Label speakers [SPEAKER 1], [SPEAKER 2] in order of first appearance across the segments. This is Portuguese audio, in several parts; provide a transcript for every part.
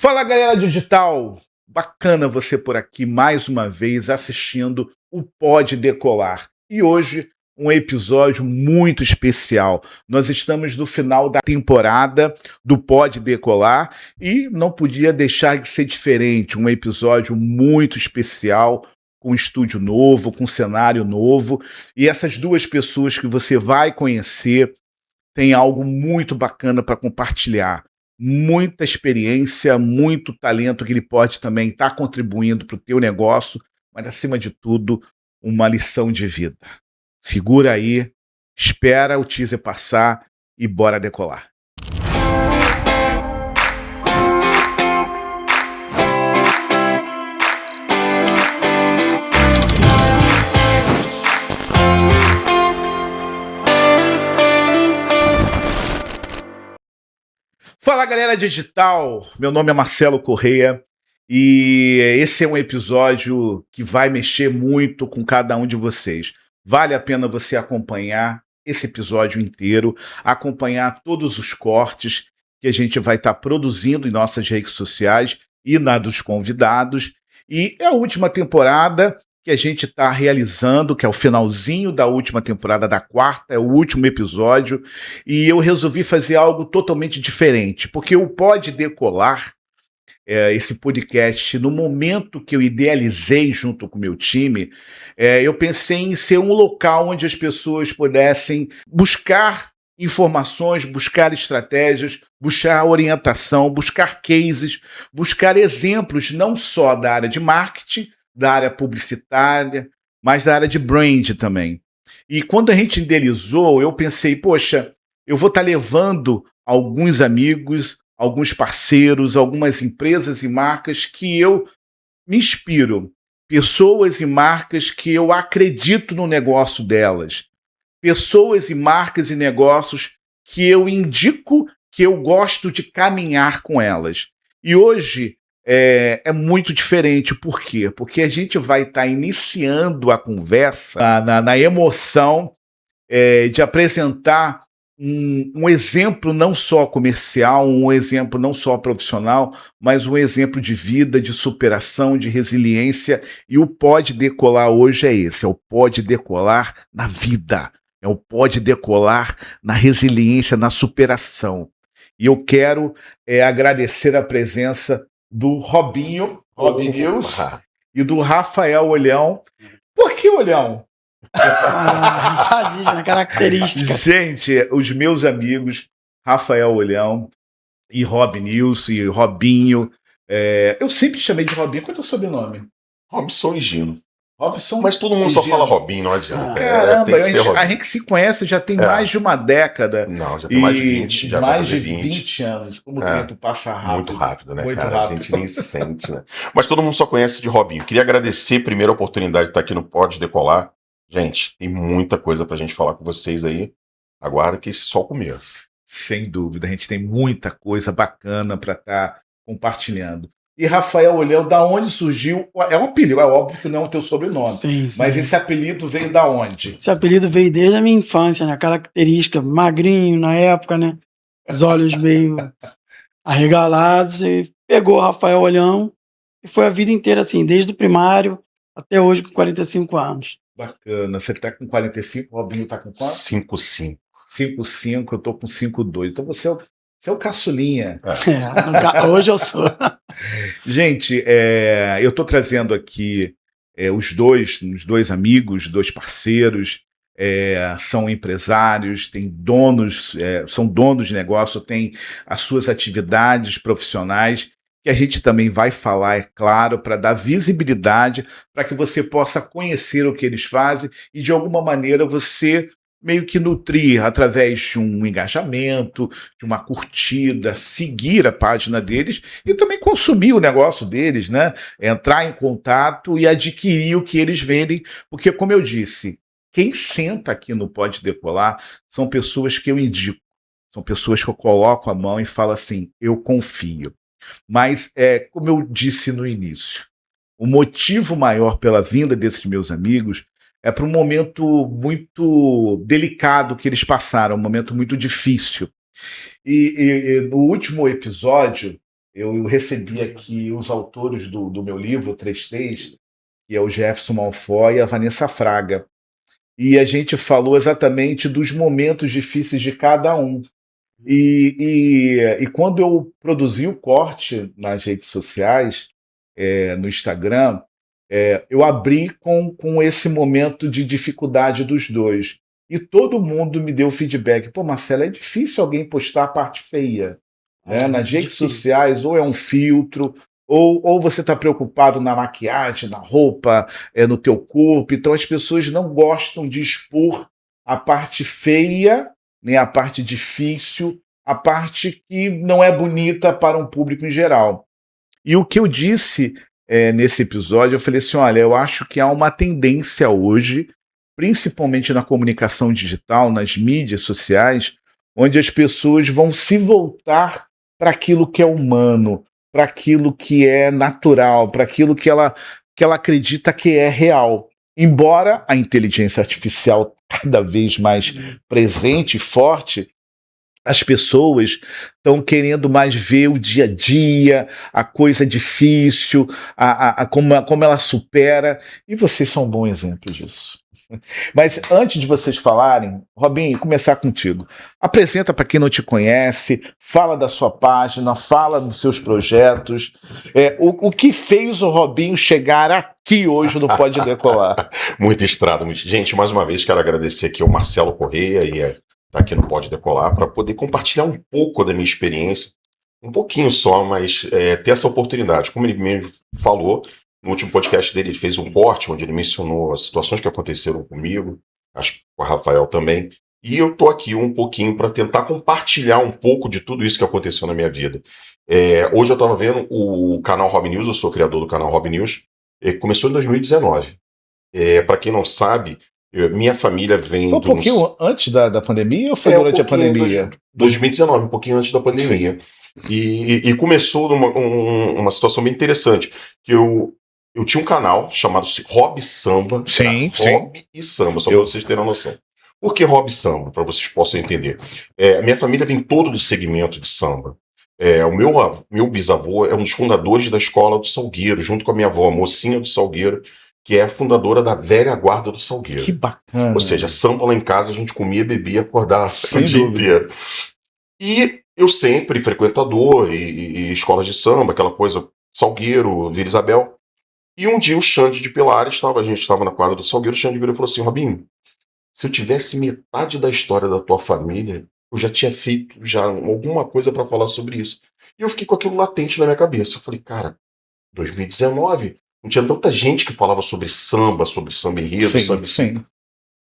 [SPEAKER 1] Fala, galera digital! Bacana você por aqui mais uma vez assistindo o Pode Decolar. E hoje um episódio muito especial. Nós estamos no final da temporada do Pode Decolar e não podia deixar de ser diferente. Um episódio muito especial, com estúdio novo, com cenário novo. E essas duas pessoas que você vai conhecer têm algo muito bacana para compartilhar. Muita experiência, muito talento que ele pode também estar contribuindo para o teu negócio, mas acima de tudo, uma lição de vida. Segura aí, espera o teaser passar e bora decolar. Fala, galera digital, meu nome é Marcelo Correia e esse é um episódio que vai mexer muito com cada um de vocês. Vale a pena você acompanhar esse episódio inteiro, acompanhar todos os cortes que a gente vai estar produzindo em nossas redes sociais e na dos convidados. E é a última temporada que a gente está realizando, que é o finalzinho da última temporada da quarta, é o último episódio, e eu resolvi fazer algo totalmente diferente, porque o Pode Decolar, esse podcast, no momento que eu idealizei junto com o meu time, eu pensei em ser um local onde as pessoas pudessem buscar informações, buscar estratégias, buscar orientação, buscar cases, buscar exemplos não só da área de marketing, da área publicitária, mas da área de brand também. E quando a gente idealizou, eu pensei, poxa, eu vou estar levando alguns amigos, alguns parceiros, algumas empresas e marcas que eu me inspiro, pessoas e marcas que eu acredito no negócio delas, pessoas e marcas e negócios que eu indico que eu gosto de caminhar com elas. E hoje é muito diferente. Por quê? Porque a gente vai estar iniciando a conversa na emoção de apresentar um exemplo não só comercial, um exemplo não só profissional, mas um exemplo de vida, de superação, de resiliência. E o Pode Decolar hoje é esse, é o Pode Decolar na vida, é o Pode Decolar na resiliência, na superação. E eu quero agradecer a presença do Robinho News, e do Rafael Olhão. Por que Olhão?
[SPEAKER 2] Já diz, né? Característica.
[SPEAKER 1] Gente, os meus amigos Rafael Olhão e Rob News e Robinho, eu sempre chamei de Robinho. Qual é o teu sobrenome?
[SPEAKER 3] Robson e Gino.
[SPEAKER 1] Robson.
[SPEAKER 3] Mas todo mundo só fala Robinho, não adianta.
[SPEAKER 1] Caramba, a gente se conhece já tem mais de uma década.
[SPEAKER 3] Não, já tem mais de 20. Já
[SPEAKER 1] mais de 20 anos. Como o tempo passa rápido.
[SPEAKER 3] Muito rápido, né,
[SPEAKER 1] muito
[SPEAKER 3] cara?
[SPEAKER 1] Rápido.
[SPEAKER 3] A gente nem sente, né? Mas todo mundo só conhece de Robinho. Queria agradecer primeiro a oportunidade de estar aqui no Pode Decolar. Gente, tem muita coisa pra gente falar com vocês aí. Aguarda que esse só começa.
[SPEAKER 1] Sem dúvida, a gente tem muita coisa bacana para estar compartilhando. E Rafael Olhão, da onde surgiu? É um apelido, é óbvio que não é o teu sobrenome.
[SPEAKER 2] Sim.
[SPEAKER 1] Mas esse apelido veio da onde?
[SPEAKER 2] Esse apelido veio desde a minha infância, né? Característica, magrinho na época, né? Os olhos meio arregalados. E pegou Rafael Olhão e foi a vida inteira assim, desde o primário até hoje com 45 anos.
[SPEAKER 1] Bacana. Você tá com 45, o Robinho tá com quanto?
[SPEAKER 3] 5'5".
[SPEAKER 1] 5'5", eu tô com 5'2". Então você é o caçulinha.
[SPEAKER 2] Hoje eu sou.
[SPEAKER 1] Gente, eu tô trazendo aqui os dois amigos, dois parceiros, são empresários, são donos de negócio, têm as suas atividades profissionais, que a gente também vai falar, é claro, para dar visibilidade, para que você possa conhecer o que eles fazem e, de alguma maneira, você meio que nutrir através de um engajamento, de uma curtida, seguir a página deles e também consumir o negócio deles, né? Entrar em contato e adquirir o que eles vendem, porque, como eu disse, quem senta aqui no Pode Decolar são pessoas que eu indico, são pessoas que eu coloco a mão e falo assim, eu confio. Mas, como eu disse no início, o motivo maior pela vinda desses meus amigos é para um momento muito delicado que eles passaram, um momento muito difícil. E no último episódio, eu recebi aqui os autores do meu livro, 3Ts, que é o Jefferson Malfoy e a Vanessa Fraga. E a gente falou exatamente dos momentos difíceis de cada um. E quando eu produzi o corte nas redes sociais, no Instagram, eu abri com esse momento de dificuldade dos dois. E todo mundo me deu feedback. Pô, Marcelo, é difícil alguém postar a parte feia, né? Nas redes
[SPEAKER 2] Difícil.
[SPEAKER 1] sociais, ou é um filtro, ou você está preocupado na maquiagem, na roupa, no teu corpo. Então as pessoas não gostam de expor a parte feia, né, a parte difícil, a parte que não é bonita para um público em geral. E o que eu disse nesse episódio, eu falei assim: olha, eu acho que há uma tendência hoje, principalmente na comunicação digital, nas mídias sociais, onde as pessoas vão se voltar para aquilo que é humano, para aquilo que é natural, para aquilo que ela acredita que é real. Embora a inteligência artificial cada vez mais presente e forte, as pessoas estão querendo mais ver o dia a dia, a coisa difícil, como ela supera, e vocês são um bom exemplo disso. Mas antes de vocês falarem, Robinho, começar contigo. Apresenta para quem não te conhece, fala da sua página, fala dos seus projetos. O que fez o Robinho chegar aqui hoje no Pode Decolar?
[SPEAKER 3] Muita estrada. Gente, mais uma vez quero agradecer aqui ao Marcelo Correia e tá aqui no Pode Decolar para poder compartilhar um pouco da minha experiência, um pouquinho só, mas ter essa oportunidade. Como ele mesmo falou, no último podcast dele, ele fez um corte onde ele mencionou as situações que aconteceram comigo, acho que com o Rafael também, e eu tô aqui um pouquinho para tentar compartilhar um pouco de tudo isso que aconteceu na minha vida. Hoje eu estava vendo o canal Rob News, eu sou criador do canal Rob News, começou em 2019. Para quem não sabe, minha família vem...
[SPEAKER 1] Foi um pouquinho antes da pandemia ou foi durante a pandemia?
[SPEAKER 3] 2019, um pouquinho antes da pandemia. E começou uma situação bem interessante, que eu tinha um canal chamado Rob Samba.
[SPEAKER 1] Sim.
[SPEAKER 3] Rob e Samba, só para vocês terem uma noção. Por que Rob Samba? Para vocês possam entender. Minha família vem todo do segmento de samba. O meu bisavô é um dos fundadores da escola do Salgueiro, junto com a minha avó, a Mocinha do Salgueiro, que é a fundadora da velha guarda do Salgueiro.
[SPEAKER 1] Que bacana.
[SPEAKER 3] Ou seja, samba lá em casa a gente comia, bebia, acordava o dia inteiro. E eu sempre frequentador e escolas de samba, aquela coisa, Salgueiro, Vila Isabel. E um dia o Xande de Pilares, a gente estava na quadra do Salgueiro, o Xande virou e falou assim: Robinho, se eu tivesse metade da história da tua família, eu já tinha feito alguma coisa para falar sobre isso. E eu fiquei com aquilo latente na minha cabeça. Eu falei, cara, 2019, não tinha tanta gente que falava sobre samba enredo,
[SPEAKER 1] Sim.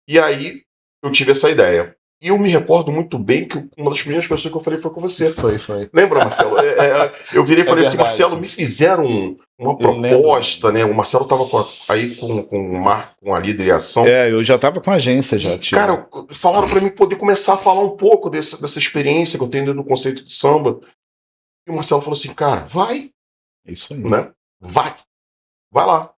[SPEAKER 3] E aí eu tive essa ideia. E eu me recordo muito bem que uma das primeiras pessoas que eu falei foi com você.
[SPEAKER 1] Foi.
[SPEAKER 3] Lembra, Marcelo? Eu virei e falei assim,
[SPEAKER 1] verdade.
[SPEAKER 3] Marcelo, me fizeram uma proposta, né? O Marcelo estava com a líder em ação.
[SPEAKER 1] Eu já estava com a agência já.
[SPEAKER 3] Cara, falaram para mim poder começar a falar um pouco dessa experiência que eu tenho dentro do conceito de samba. E o Marcelo falou assim, cara, vai.
[SPEAKER 1] Isso aí.
[SPEAKER 3] Né? Vai lá.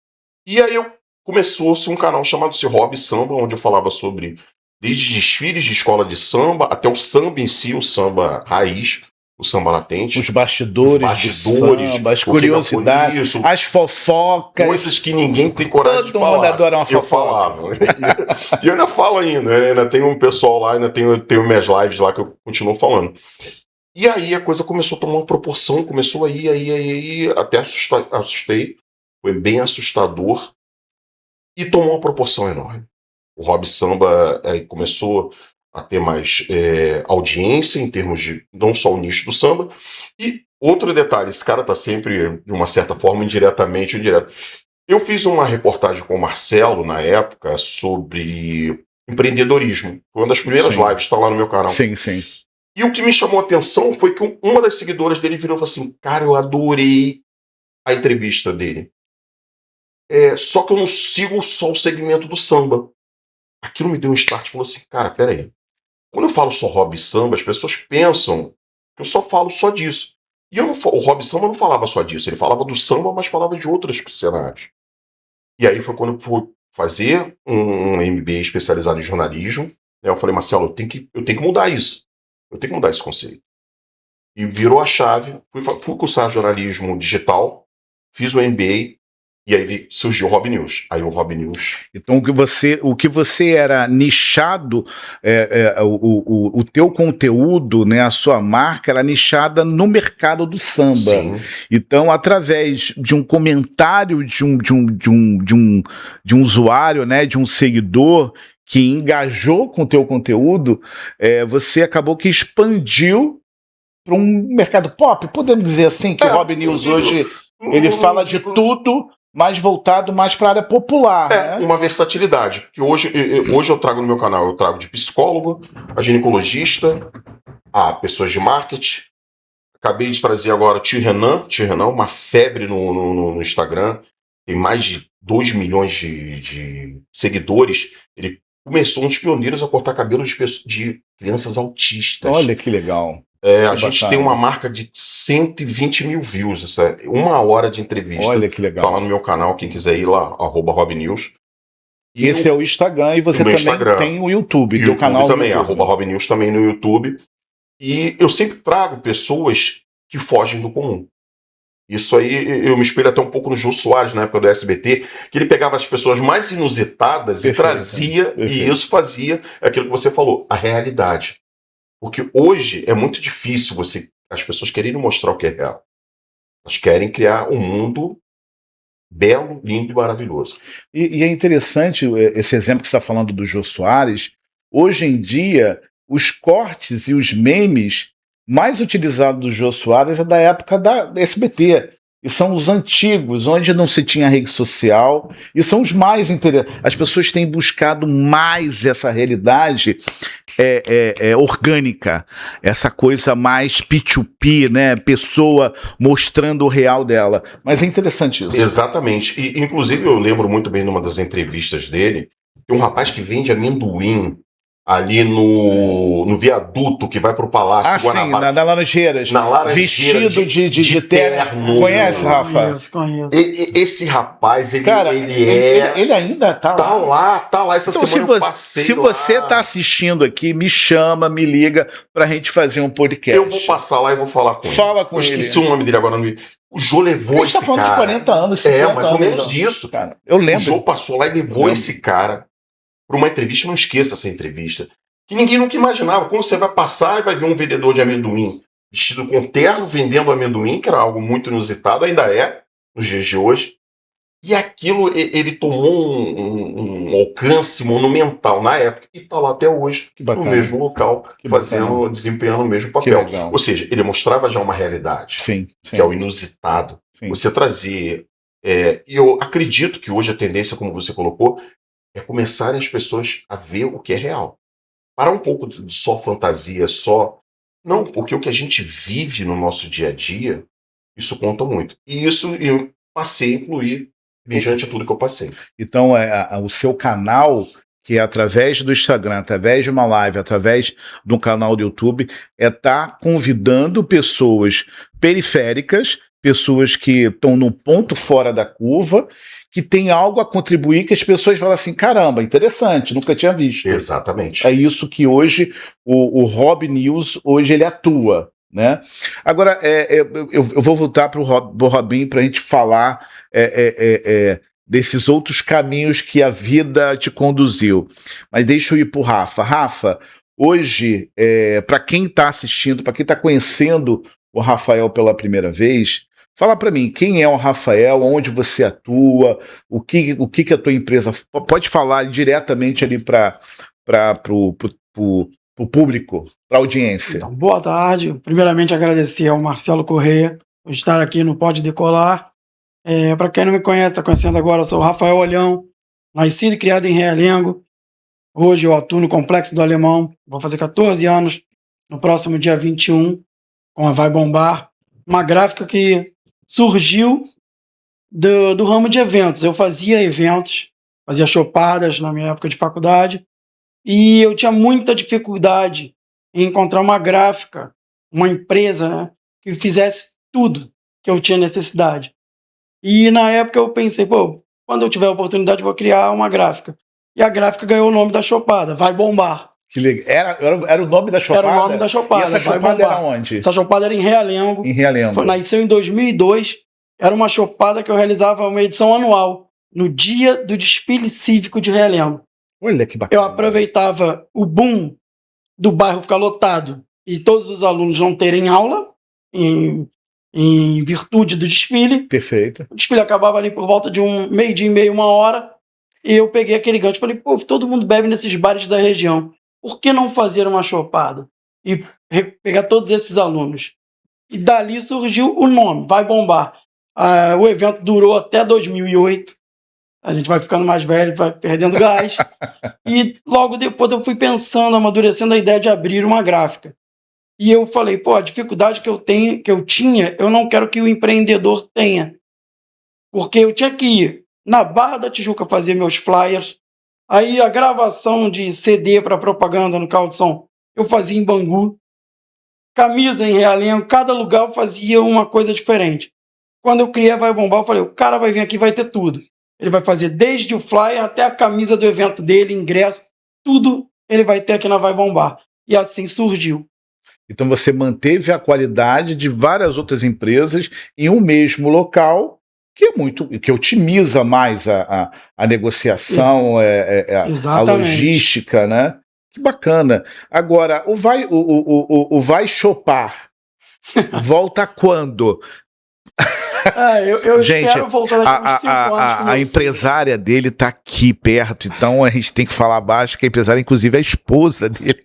[SPEAKER 3] E aí começou-se um canal chamado Rob Samba, onde eu falava sobre desde desfiles de escola de samba até o samba em si, o samba raiz, o samba latente.
[SPEAKER 1] Os bastidores do samba, as curiosidades, as fofocas.
[SPEAKER 3] Coisas que ninguém tem coragem de falar.
[SPEAKER 1] Todo mundo adora uma fofoca.
[SPEAKER 3] Eu falava. E eu ainda falo ainda. Ainda tem um pessoal lá, ainda tenho minhas lives lá que eu continuo falando. E aí a coisa começou a tomar uma proporção, começou aí, até assustei. Foi bem assustador. E tomou uma proporção enorme. O Rob Samba começou a ter mais audiência em termos de não só o nicho do samba. E outro detalhe, esse cara está sempre, de uma certa forma, indiretamente ou indireto. Eu fiz uma reportagem com o Marcelo, na época, sobre empreendedorismo. Foi uma das primeiras lives, está lá no meu canal.
[SPEAKER 1] Sim.
[SPEAKER 3] E o que me chamou a atenção foi que uma das seguidoras dele virou e falou assim, cara, eu adorei a entrevista dele. Só que eu não sigo só o segmento do samba. Aquilo me deu um start e falou assim, cara, peraí. Quando eu falo só Rob Samba, as pessoas pensam que eu só falo só disso. E o Rob Samba não falava só disso. Ele falava do samba, mas falava de outros cenários. E aí foi quando eu fui fazer um MBA especializado em jornalismo. Eu falei, Marcelo, eu tenho que mudar isso. Eu tenho que mudar esse conceito. E virou a chave, fui cursar jornalismo digital, fiz o MBA, e aí surgiu o Rob News. Aí o Rob News...
[SPEAKER 1] Então o que você era nichado, o teu conteúdo, né, a sua marca era nichada no mercado do samba.
[SPEAKER 3] Sim.
[SPEAKER 1] Então, através de um comentário de um usuário, né, de um seguidor que engajou com o teu conteúdo, você acabou que expandiu para um mercado pop. Podemos dizer assim que o Rob News hoje ele fala de tudo, mais voltado mais para a área popular. Né?
[SPEAKER 3] Uma versatilidade. Que hoje eu trago no meu canal, eu trago de psicólogo, a ginecologista, a pessoas de marketing. Acabei de trazer agora o Tio Renan, uma febre no Instagram, tem mais de 2 milhões de seguidores. Ele começou um dos pioneiros a cortar cabelo de crianças autistas.
[SPEAKER 1] Olha que legal.
[SPEAKER 3] A gente tem uma marca de 120 mil views, isso é 1 hora de entrevista.
[SPEAKER 1] Olha que legal.
[SPEAKER 3] Tá lá no meu canal, quem quiser ir lá, @RobNews.
[SPEAKER 1] E esse é o Instagram, e você também Instagram. Tem o YouTube,
[SPEAKER 3] o
[SPEAKER 1] canal
[SPEAKER 3] também,
[SPEAKER 1] YouTube.
[SPEAKER 3] @RobNews também no YouTube. E eu sempre trago pessoas que fogem do comum. Isso aí, eu me espelho até um pouco no Jô Soares, na época do SBT, que ele pegava as pessoas mais inusitadas e trazia, e isso fazia aquilo que você falou, a realidade. Porque hoje é muito difícil as pessoas quererem mostrar o que é real. Elas querem criar um mundo belo, lindo e maravilhoso.
[SPEAKER 1] E é interessante esse exemplo que você está falando do Jô Soares. Hoje em dia, os cortes e os memes mais utilizados do Jô Soares é da época da SBT. E são os antigos, onde não se tinha rede social, e são os mais interessantes. As pessoas têm buscado mais essa realidade orgânica, essa coisa mais P2P, né? Pessoa mostrando o real dela. Mas é interessante isso.
[SPEAKER 3] Exatamente. E, inclusive, eu lembro muito bem numa das entrevistas dele, tem um rapaz que vende amendoim ali no viaduto que vai pro Palácio
[SPEAKER 1] Guanabara. Sim, na Laranjeiras.
[SPEAKER 3] Na Laranjeira.
[SPEAKER 1] Vestido de terno. Conhece, Rafa?
[SPEAKER 2] Conheço.
[SPEAKER 3] Esse rapaz, ele
[SPEAKER 1] ainda tá
[SPEAKER 3] lá. Tá lá essa
[SPEAKER 1] então,
[SPEAKER 3] semana eu passei
[SPEAKER 1] se você tá assistindo aqui, me chama, me liga pra gente fazer um podcast.
[SPEAKER 3] Eu vou passar lá e vou falar com ele.
[SPEAKER 1] Fala com ele.
[SPEAKER 3] Eu esqueci o nome dele agora. O Jô levou esse cara. Tá
[SPEAKER 1] falando de 40 anos, 50 anos.
[SPEAKER 3] Mais ou menos isso.
[SPEAKER 1] Cara. Eu lembro.
[SPEAKER 3] O Jô passou lá e levou esse cara para uma entrevista. Não esqueça essa entrevista. Que ninguém nunca imaginava. Como você vai passar e vai ver um vendedor de amendoim vestido com terno vendendo amendoim, que era algo muito inusitado, ainda é, nos dias de hoje. E aquilo, ele tomou um alcance monumental na época e está lá até hoje, no mesmo local, desempenhando o mesmo papel. Ou seja, ele mostrava já uma realidade, que é o inusitado. Sim. Você trazer... e eu acredito que hoje a tendência, como você colocou, é começarem as pessoas a ver o que é real. Parar um pouco de só fantasia, Não, porque o que a gente vive no nosso dia a dia, isso conta muito. E isso eu passei a incluir mediante tudo que eu passei.
[SPEAKER 1] Então, o seu canal, que é através do Instagram, através de uma live, através de um canal do YouTube, tá convidando pessoas periféricas, pessoas que estão no ponto fora da curva, que tem algo a contribuir, que as pessoas falam assim, caramba, interessante, nunca tinha visto.
[SPEAKER 3] Exatamente.
[SPEAKER 1] É isso que hoje o Rob News, hoje ele atua, né? Agora, eu vou voltar para o Robinho para a gente falar desses outros caminhos que a vida te conduziu. Mas deixa eu ir para o Rafa. Rafa, hoje, para quem está assistindo, para quem está conhecendo o Rafael pela primeira vez, fala para mim, quem é o Rafael, onde você atua, o que a tua empresa... Pode falar diretamente ali para o público, para a audiência.
[SPEAKER 2] Então, boa tarde. Primeiramente, agradecer ao Marcelo Correia por estar aqui no Pode Decolar. Para quem não me conhece, está conhecendo agora, eu sou o Rafael Olhão, nascido e criado em Realengo. Hoje eu atuo no Complexo do Alemão. Vou fazer 14 anos no próximo dia 21, com a Vai Bombar. Uma gráfica que surgiu do ramo de eventos. Eu fazia eventos, fazia chopadas na minha época de faculdade, e eu tinha muita dificuldade em encontrar uma gráfica, uma empresa, né, que fizesse tudo que eu tinha necessidade. E na época eu pensei, quando eu tiver a oportunidade eu vou criar uma gráfica. E a gráfica ganhou o nome da chopada, Vai Bombar.
[SPEAKER 1] Que legal. Era o nome da chopada?
[SPEAKER 2] Era o nome da chopada.
[SPEAKER 1] E essa chopada era onde?
[SPEAKER 2] Essa chopada era em Realengo.
[SPEAKER 1] Em Realengo.
[SPEAKER 2] Nasceu em 2002. Era uma chopada que eu realizava uma edição anual, no dia do desfile cívico de Realengo.
[SPEAKER 1] Olha que bacana.
[SPEAKER 2] Eu aproveitava o boom do bairro ficar lotado e todos os alunos não terem aula, em virtude do desfile.
[SPEAKER 1] Perfeito.
[SPEAKER 2] O desfile acabava ali por volta de meio-dia e meio, 1h, e eu peguei aquele gancho e falei, pô, todo mundo bebe nesses bares da região. Por que não fazer uma chopada? E pegar todos esses alunos. E dali surgiu o nome, Vai Bombar. O evento durou até 2008. A gente vai ficando mais velho, vai perdendo gás. E logo depois eu fui pensando, amadurecendo a ideia de abrir uma gráfica. E eu falei, pô, a dificuldade que eu tinha, eu não quero que o empreendedor tenha. Porque eu tinha que ir na Barra da Tijuca fazer meus flyers. Aí a gravação de CD para propaganda no carro de som, eu fazia em Bangu. Camisa em Realengo, cada lugar eu fazia uma coisa diferente. Quando eu criei a Vai Bombar, eu falei, o cara vai vir aqui e vai ter tudo. Ele vai fazer desde o flyer até a camisa do evento dele, ingresso, tudo ele vai ter aqui na Vai Bombar. E assim surgiu.
[SPEAKER 1] Então você manteve a qualidade de várias outras empresas em um mesmo local, que otimiza mais a negociação, a logística, né? Que bacana. Agora, o Vai Chopar volta quando?
[SPEAKER 2] Eu
[SPEAKER 1] gente,
[SPEAKER 2] espero voltar daqui uns 5 anos.
[SPEAKER 1] A empresária dele tá aqui perto, então a gente tem que falar baixo, que a empresária, inclusive, é a esposa dele.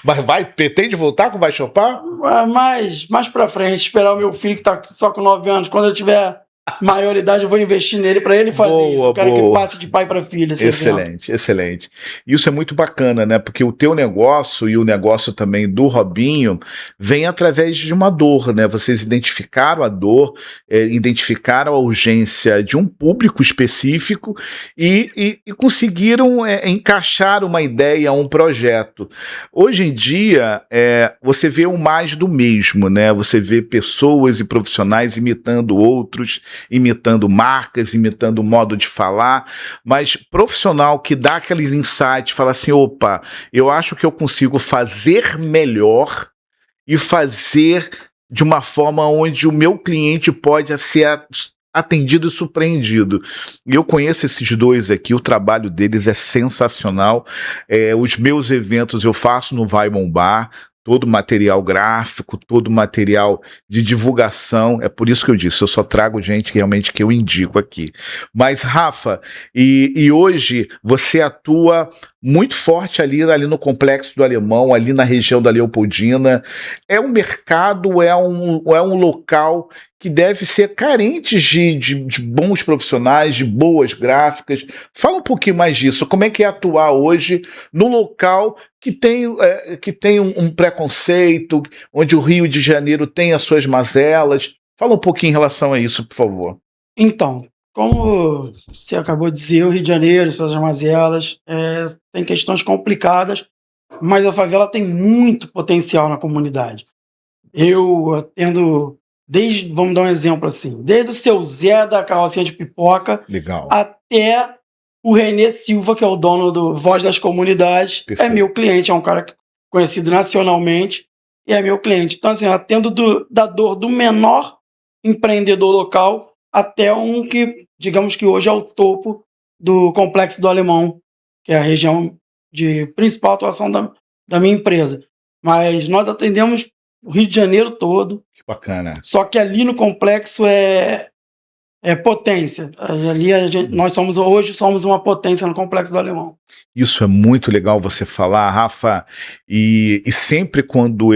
[SPEAKER 1] Mas pretende voltar com o Vai Chopar?
[SPEAKER 2] Mais pra frente, esperar o meu filho que tá só com 9 anos, quando ele tiver maioridade, eu vou investir nele para ele fazer isso. Eu quero que passe de pai para filho.
[SPEAKER 1] Excelente, excelente. Isso é muito bacana, né? Porque o teu negócio e o negócio também do Robinho vem através de uma dor, né? Vocês identificaram a dor, identificaram a urgência de um público específico e conseguiram encaixar uma ideia, um projeto. Hoje em dia, você vê o mais do mesmo, né? Você vê pessoas e profissionais imitando outros, imitando marcas, imitando o modo de falar, mas profissional que dá aqueles insights, fala assim, opa, eu acho que eu consigo fazer melhor e fazer de uma forma onde o meu cliente pode ser atendido e surpreendido. E eu conheço esses dois aqui, o trabalho deles é sensacional. Os meus eventos eu faço no Vai Bombar, todo material gráfico, todo material de divulgação, é por isso que eu disse, eu só trago gente que realmente que eu indico aqui. Mas, Rafa, e hoje você atua muito forte ali no Complexo do Alemão, ali na região da Leopoldina. É um mercado, é um local que deve ser carente de bons profissionais, de boas gráficas. Fala um pouquinho mais disso. Como é que é atuar hoje no local que tem um preconceito, onde o Rio de Janeiro tem as suas mazelas? Fala um pouquinho em relação a isso, por favor.
[SPEAKER 2] Então, como você acabou de dizer, o Rio de Janeiro, suas mazelas, tem questões complicadas, mas a favela tem muito potencial na comunidade. Eu atendo... vamos dar um exemplo assim, desde o seu Zé da carrocinha de pipoca,
[SPEAKER 1] legal, até
[SPEAKER 2] o Renê Silva, que é o dono do Voz das Comunidades, perfeito, é meu cliente, é um cara conhecido nacionalmente e é meu cliente. Então, assim, eu atendo da dor do menor empreendedor local até um que, digamos que hoje é o topo do Complexo do Alemão, que é a região de principal atuação da minha empresa. Mas nós atendemos o Rio de Janeiro todo.
[SPEAKER 1] Bacana.
[SPEAKER 2] Só que ali no complexo é potência. Ali nós hoje somos uma potência no Complexo do Alemão.
[SPEAKER 1] Isso é muito legal você falar, Rafa. E sempre quando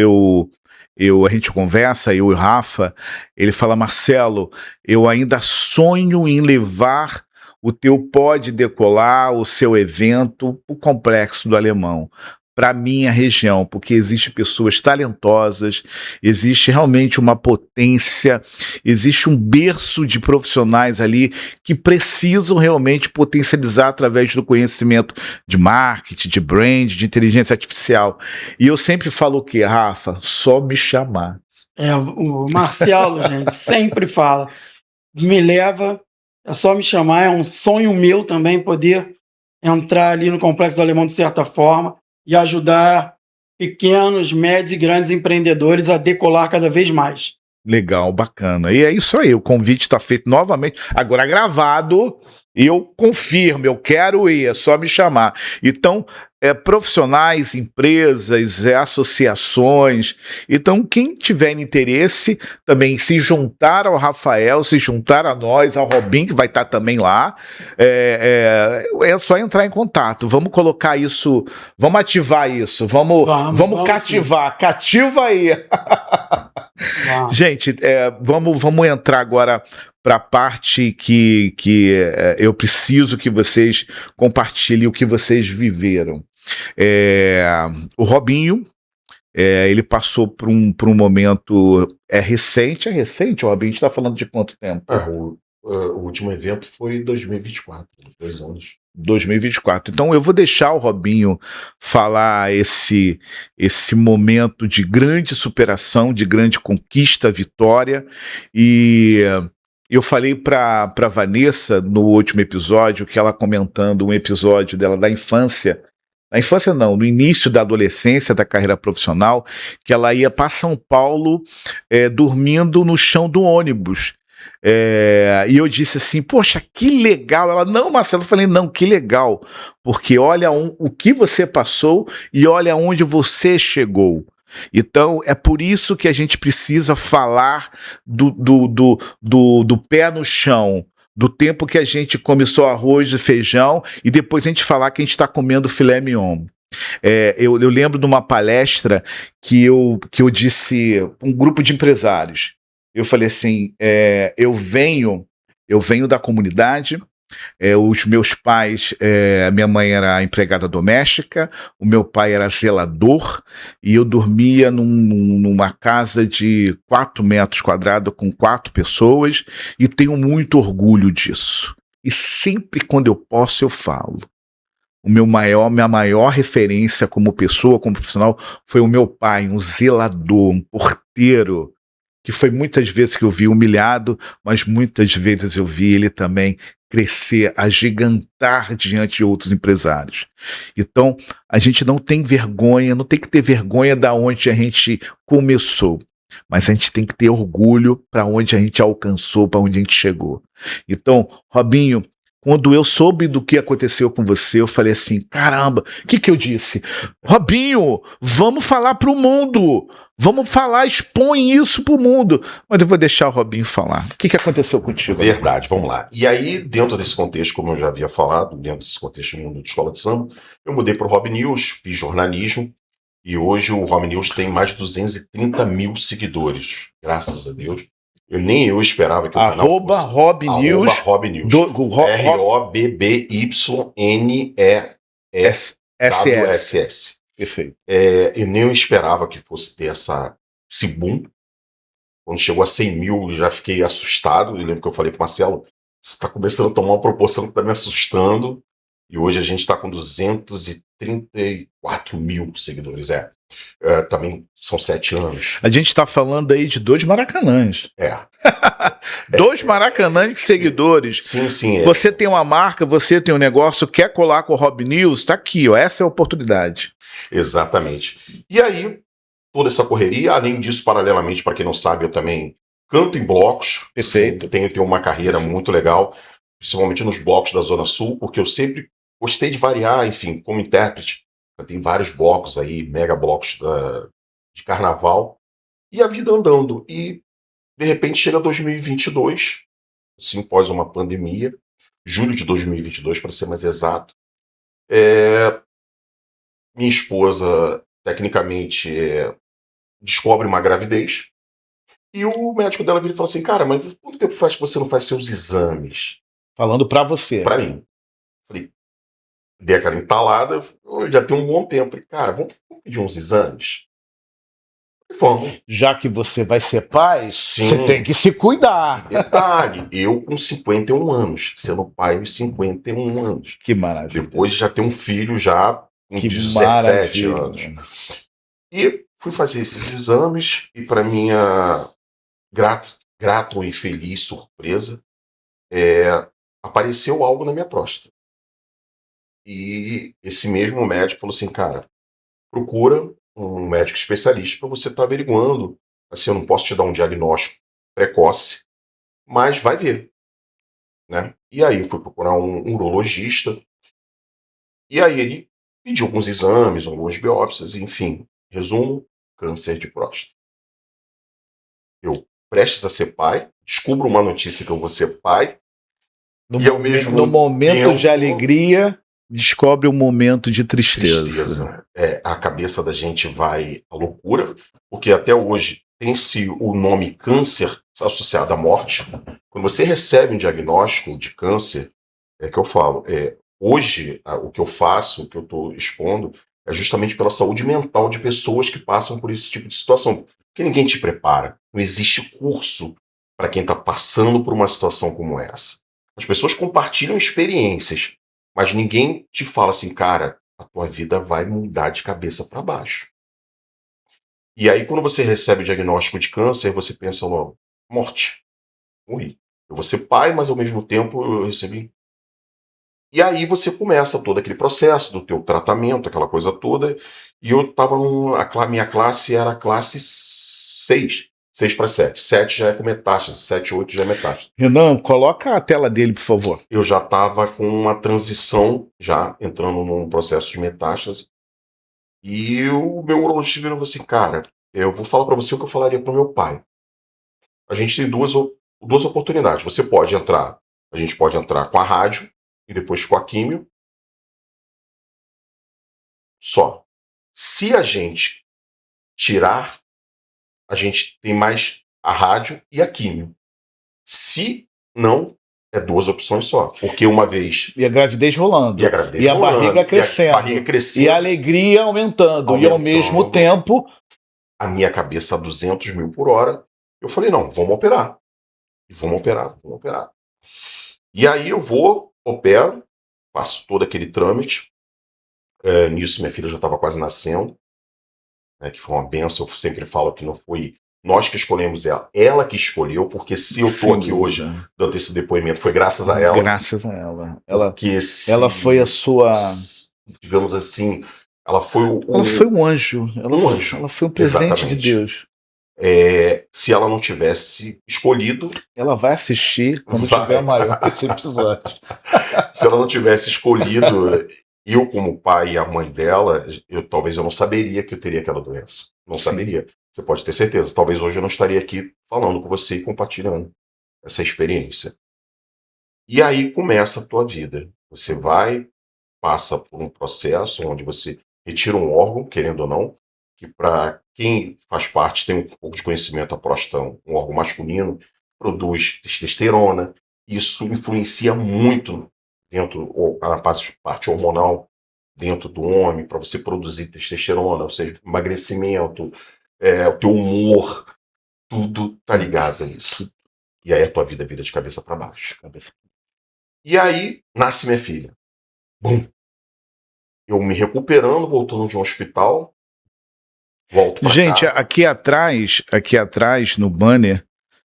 [SPEAKER 1] a gente conversa, eu e o Rafa, ele fala, Marcelo, eu ainda sonho em levar o teu Pode Decolar, o seu evento, o Complexo do Alemão, para a minha região, porque existem pessoas talentosas, existe realmente uma potência, existe um berço de profissionais ali que precisam realmente potencializar através do conhecimento de marketing, de brand, de inteligência artificial. E eu sempre falo o quê, Rafa? Só me chamar.
[SPEAKER 2] O Marcelo, gente, sempre fala, me leva, é só me chamar, é um sonho meu também poder entrar ali no Complexo do Alemão de certa forma. e ajudar pequenos, médios e grandes empreendedores a decolar cada vez mais.
[SPEAKER 1] Legal, bacana. E é isso aí, o convite está feito novamente, agora gravado, e eu confirmo, eu quero ir, é só me chamar. Então, profissionais, empresas, associações, então quem tiver interesse também se juntar ao Rafael, se juntar a nós, ao Robin, que vai estar também lá, é só entrar em contato, vamos colocar isso, vamos ativar isso, vamos cativar, sim. Cativa aí. Gente, vamos entrar agora para a parte que eu preciso que vocês compartilhem o que vocês viveram. O Robinho, ele passou por um momento recente, Robinho? A gente está falando de quanto tempo?
[SPEAKER 3] O último evento foi em 2024, 2 anos.
[SPEAKER 1] 2024. Então eu vou deixar o Robinho falar esse momento de grande superação, de grande conquista, vitória. E eu falei para Vanessa no último episódio, que ela comentando um episódio dela da infância, na infância não, no início da adolescência, da carreira profissional, que ela ia para São Paulo dormindo no chão do ônibus. E eu disse assim, poxa, que legal. Ela, não, Marcelo, eu falei, não, que legal, porque olha o que você passou e olha onde você chegou. Então é por isso que a gente precisa falar do pé no chão, do tempo que a gente começou arroz e feijão e depois a gente falar que a gente está comendo filé mignon. Eu lembro de uma palestra que eu disse, um grupo de empresários. Eu falei assim, eu venho da comunidade, os meus pais, minha mãe era empregada doméstica, o meu pai era zelador, e eu dormia numa casa de 4 metros quadrados com 4 pessoas, e tenho muito orgulho disso. E sempre quando eu posso eu falo. Minha maior referência como pessoa, como profissional, foi o meu pai, um zelador, um porteiro, que foi muitas vezes que eu vi humilhado, mas muitas vezes eu vi ele também crescer, agigantar diante de outros empresários. Então, a gente não tem vergonha, não tem que ter vergonha da onde a gente começou, mas a gente tem que ter orgulho para onde a gente alcançou, para onde a gente chegou. Então, Robinho, quando eu soube do que aconteceu com você, eu falei assim, caramba, o que eu disse? Robinho, vamos falar para o mundo, vamos falar, expõe isso para o mundo. Mas eu vou deixar o Robinho falar. O que aconteceu contigo?
[SPEAKER 3] Verdade, vamos lá. E aí, dentro desse contexto, como eu já havia falado, dentro desse contexto do mundo de escola de samba, eu mudei para o Rob News, fiz jornalismo, e hoje o Rob News tem mais de 230 mil seguidores, graças a Deus. Nem eu esperava que o canal fosse.
[SPEAKER 1] Rob News.
[SPEAKER 3] Rob News. ROBBYNESS.
[SPEAKER 1] Perfeito.
[SPEAKER 3] Eu nem eu esperava que fosse ter esse boom. Quando chegou a 100 mil, eu já fiquei assustado. Eu lembro que eu falei para o Marcelo, você está começando a tomar uma proporção que está me assustando. E hoje a gente está com 234 mil seguidores. Também são 7 anos.
[SPEAKER 1] A gente está falando aí de 2 Maracanãs. 2 Maracanãs de seguidores.
[SPEAKER 3] Sim.
[SPEAKER 1] Você tem uma marca, você tem um negócio, quer colar com o Rob News, tá aqui, ó, essa é a oportunidade.
[SPEAKER 3] Exatamente. E aí, toda essa correria, além disso, paralelamente, para quem não sabe, eu também canto em blocos.
[SPEAKER 1] Perfeito.
[SPEAKER 3] Tenho uma carreira muito legal, principalmente nos blocos da Zona Sul, porque eu sempre gostei de variar, enfim, como intérprete. Tem vários blocos aí, mega blocos de carnaval, e a vida andando. E, de repente, chega 2022, assim, pós uma pandemia, julho de 2022, para ser mais exato. Minha esposa, tecnicamente, descobre uma gravidez, e o médico dela vira e fala assim, cara, mas quanto tempo faz que você não faz seus exames?
[SPEAKER 1] Falando para você.
[SPEAKER 3] Para mim. Falei, dei aquela entalada, já tem um bom tempo. Falei, cara, vamos pedir uns exames? Vamos.
[SPEAKER 1] Já que você vai ser pai,
[SPEAKER 3] Sim.
[SPEAKER 1] Você tem que se cuidar.
[SPEAKER 3] Detalhe, eu com 51 anos, sendo pai aos 51 anos.
[SPEAKER 1] Que maravilha.
[SPEAKER 3] Depois de já ter um filho já com 17 anos. E fui fazer esses exames e, para minha grato e feliz surpresa, apareceu algo na minha próstata. E esse mesmo médico falou assim, cara, procura um médico especialista para você estar averiguando. Assim, eu não posso te dar um diagnóstico precoce, mas vai ver, né? E aí eu fui procurar um urologista, e aí ele pediu alguns exames, algumas biópsias, enfim. Resumo, câncer de próstata. Eu, prestes a ser pai, descubro uma notícia que eu vou ser pai, e ao mesmo
[SPEAKER 1] No momento
[SPEAKER 3] tempo,
[SPEAKER 1] de alegria, descobre um momento de tristeza.
[SPEAKER 3] tristeza. A cabeça da gente vai à loucura, porque até hoje tem-se o nome câncer associado à morte. Quando você recebe um diagnóstico de câncer, é que eu falo, hoje o que eu faço, o que eu estou expondo, é justamente pela saúde mental de pessoas que passam por esse tipo de situação. Porque ninguém te prepara. Não existe curso para quem está passando por uma situação como essa. As pessoas compartilham experiências, mas ninguém te fala assim, cara, a tua vida vai mudar de cabeça para baixo. E aí, quando você recebe o diagnóstico de câncer, você pensa logo, morte, morri. Eu vou ser pai, mas ao mesmo tempo eu recebi. E aí você começa todo aquele processo do teu tratamento, aquela coisa toda. E eu estava minha classe era a classe 6. 6 para 7. 7 já é com metástase, 7, 8 já é metástase.
[SPEAKER 1] Renan, coloca a tela dele, por favor.
[SPEAKER 3] Eu já estava com uma transição, já entrando num processo de metástase. E o meu urologista virou assim, cara, eu vou falar para você o que eu falaria para o meu pai. A gente tem duas oportunidades. Você pode entrar, a gente pode entrar com a rádio e depois com a químio. Só. Se a gente tirar, a gente tem mais a rádio e a químio. Se não, é 2 opções só. Porque uma vez...
[SPEAKER 1] E a gravidez rolando.
[SPEAKER 3] E a gravidez
[SPEAKER 1] e a
[SPEAKER 3] rolando,
[SPEAKER 1] barriga crescendo.
[SPEAKER 3] E a barriga crescendo.
[SPEAKER 1] E a alegria aumentando. E ao mesmo tempo...
[SPEAKER 3] A minha cabeça a 200 mil por hora. Eu falei, não, vamos operar. E vamos operar. E aí eu opero, faço todo aquele trâmite. Nisso minha filha já estava quase nascendo. Que foi uma benção. Eu sempre falo que não foi nós que escolhemos ela que escolheu, porque se eu estou aqui hoje dando esse depoimento, foi graças a ela.
[SPEAKER 1] Graças a ela.
[SPEAKER 3] Ela
[SPEAKER 1] foi a sua...
[SPEAKER 3] Digamos assim, ela foi
[SPEAKER 1] Ela foi um anjo.
[SPEAKER 3] Um anjo.
[SPEAKER 1] Ela foi um presente
[SPEAKER 3] Exatamente.
[SPEAKER 1] de Deus.
[SPEAKER 3] Se ela não tivesse escolhido...
[SPEAKER 1] Ela vai assistir quando tiver maior esse episódio.
[SPEAKER 3] Se ela não tivesse escolhido... Eu, como pai e a mãe dela, talvez eu não saberia que eu teria aquela doença. Não saberia. Você pode ter certeza. Talvez hoje eu não estaria aqui falando com você e compartilhando essa experiência. E aí começa a tua vida. Você passa por um processo onde você retira um órgão, querendo ou não, que para quem faz parte, tem um pouco de conhecimento, a próstata, um órgão masculino, produz testosterona. Isso influencia muito dentro a parte hormonal dentro do homem, para você produzir testosterona, ou seja, emagrecimento, o teu humor, tudo tá ligado a isso. E aí a tua vida vira de cabeça para baixo. E aí nasce minha filha. Bum! Eu me recuperando, voltando de um hospital, volto pra
[SPEAKER 1] Gente,
[SPEAKER 3] casa.
[SPEAKER 1] aqui atrás no banner,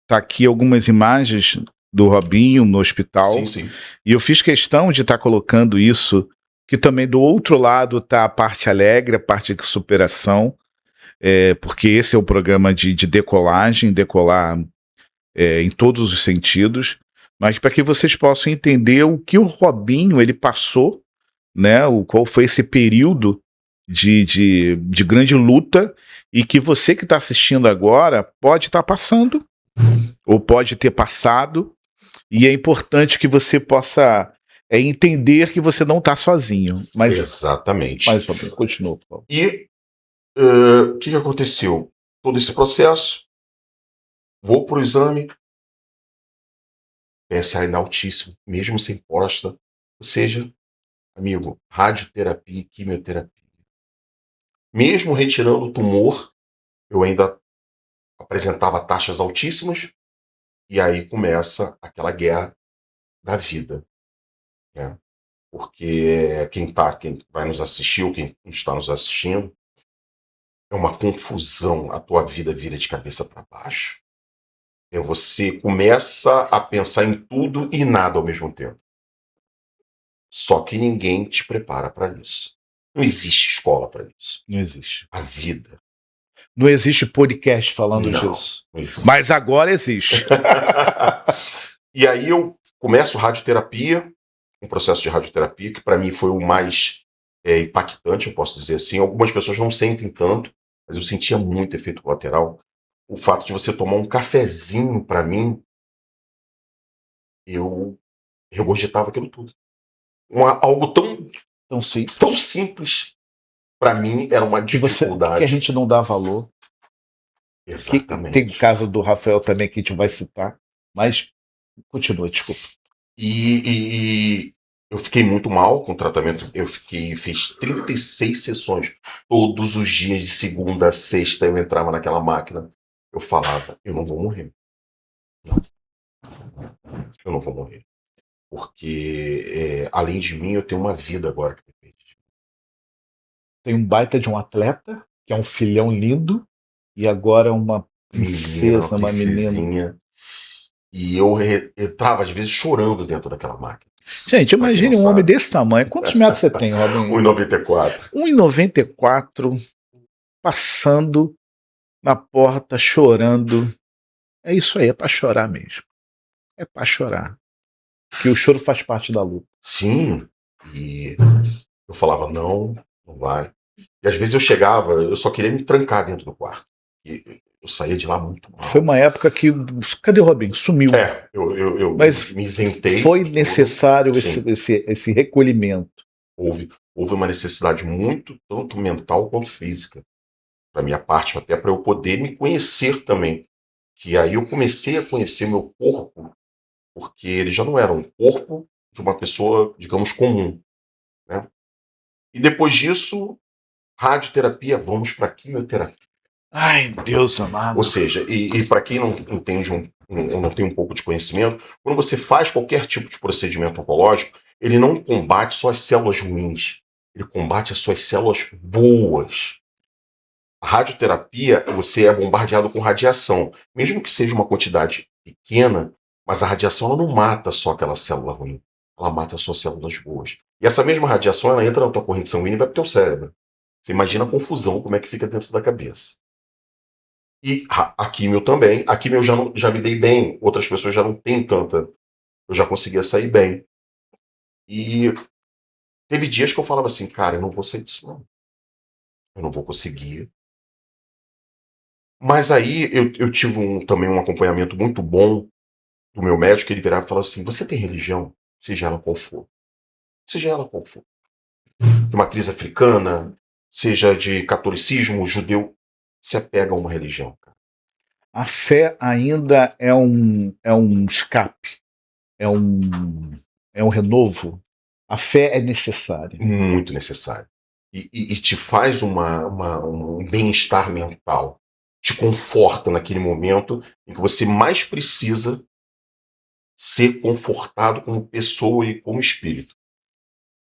[SPEAKER 1] tá aqui algumas imagens do Robinho no hospital.
[SPEAKER 3] Sim.
[SPEAKER 1] E eu fiz questão de estar colocando isso, que também do outro lado tá a parte alegre, a parte de superação, porque esse é o programa de decolagem, decolar em todos os sentidos, mas para que vocês possam entender o que o Robinho ele passou, né? Qual foi esse período de grande luta e que você que está assistindo agora pode estar passando ou pode ter passado, e é importante que você possa entender que você não está sozinho. Mas,
[SPEAKER 3] Exatamente.
[SPEAKER 1] Mas continua, por favor.
[SPEAKER 3] E o que aconteceu? Todo esse processo, vou para o exame, PSA ainda altíssimo, mesmo sem próstata, ou seja, amigo, radioterapia e quimioterapia. Mesmo retirando o tumor, eu ainda apresentava taxas altíssimas, e aí começa aquela guerra da vida, né? Porque quem vai nos assistir, ou quem está nos assistindo, é uma confusão, a tua vida vira de cabeça para baixo. Você começa a pensar em tudo e nada ao mesmo tempo. Só que ninguém te prepara para isso. Não existe escola para isso.
[SPEAKER 1] Não existe.
[SPEAKER 3] A vida.
[SPEAKER 1] Não existe podcast falando
[SPEAKER 3] Não,
[SPEAKER 1] disso.
[SPEAKER 3] não existe.
[SPEAKER 1] Mas agora existe.
[SPEAKER 3] E aí eu começo radioterapia, um processo de radioterapia, que para mim foi o mais impactante, eu posso dizer assim. Algumas pessoas não sentem tanto, mas eu sentia muito efeito colateral. O fato de você tomar um cafezinho, para mim, eu regurgitava aquilo tudo. Algo
[SPEAKER 1] Então, sim.
[SPEAKER 3] tão simples, para mim, era uma dificuldade.
[SPEAKER 1] Que a gente não dá valor.
[SPEAKER 3] Exatamente.
[SPEAKER 1] Tem o caso do Rafael também que a gente vai citar, mas continua, desculpa.
[SPEAKER 3] E eu fiquei muito mal com o tratamento. Fiz 36 sessões. Todos os dias, de segunda a sexta, eu entrava naquela máquina. Eu falava, eu não vou morrer. Não. Eu não vou morrer. Porque, além de mim, eu tenho uma vida agora que depende.
[SPEAKER 1] Tem um baita de um atleta, que é um filhão lindo, e agora uma princesa, uma menina.
[SPEAKER 3] E eu entrava, às vezes, chorando dentro daquela máquina.
[SPEAKER 1] Gente, imagine um homem desse tamanho. Quantos metros você tem, Robin?
[SPEAKER 3] 1,94.
[SPEAKER 1] 1,94, passando na porta, chorando. É isso aí, é pra chorar mesmo. É pra chorar. Porque o choro faz parte da luta.
[SPEAKER 3] Sim. E eu falava, não vai. E às vezes eu chegava, eu só queria me trancar dentro do quarto. E eu saía de lá muito mal.
[SPEAKER 1] Foi uma época que... Cadê o Robin? Sumiu.
[SPEAKER 3] Eu
[SPEAKER 1] Mas
[SPEAKER 3] me isentei.
[SPEAKER 1] Foi necessário esse recolhimento.
[SPEAKER 3] Houve uma necessidade muito, tanto mental quanto física. Para minha parte, até para eu poder me conhecer também. Que aí eu comecei a conhecer meu corpo, porque ele já não era um corpo de uma pessoa, digamos, comum. Né? E depois disso, radioterapia, vamos para quimioterapia.
[SPEAKER 1] Ai, Deus amado.
[SPEAKER 3] Ou seja, e para quem não entende, não tem um pouco de conhecimento, quando você faz qualquer tipo de procedimento oncológico, ele não combate só as células ruins, ele combate as suas células boas. A radioterapia, você é bombardeado com radiação, mesmo que seja uma quantidade pequena, mas a radiação ela não mata só aquela célula ruim, ela mata as suas células boas. E essa mesma radiação, ela entra na tua corrente sanguínea e vai para o teu cérebro. Você imagina a confusão, como é que fica dentro da cabeça. E a químio também. A químio eu já me dei bem. Outras pessoas já não têm tanta. Eu já conseguia sair bem. E teve dias que eu falava assim, cara, eu não vou sair disso não. Eu não vou conseguir. Mas aí eu tive também um acompanhamento muito bom do meu médico. Ele virava e falava assim, você tem religião? Seja ela qual for. Seja ela qual for. De matriz africana, seja de catolicismo, judeu. Se apega a uma religião, cara.
[SPEAKER 1] A fé ainda é um escape, é um renovo. A fé é necessária.
[SPEAKER 3] Muito necessário. E te faz um bem-estar mental. Te conforta naquele momento em que você mais precisa ser confortado como pessoa e como espírito.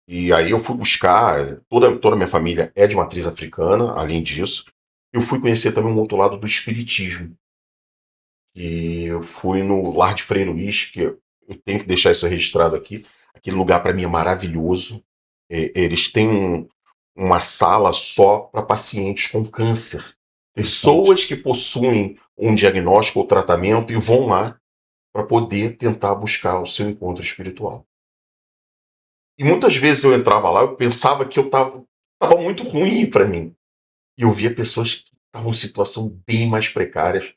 [SPEAKER 3] E aí eu fui buscar, toda a minha família é de matriz africana, além disso, eu fui conhecer também um outro lado do espiritismo. E eu fui no Lar de Frei Luís, que eu tenho que deixar isso registrado aqui. Aquele lugar para mim é maravilhoso. Eles têm uma sala só para pacientes com câncer. Pessoas que possuem um diagnóstico ou tratamento e vão lá para poder tentar buscar o seu encontro espiritual. E muitas vezes eu entrava lá, eu pensava que eu estava muito ruim para mim. E eu via pessoas que estavam em situação bem mais precárias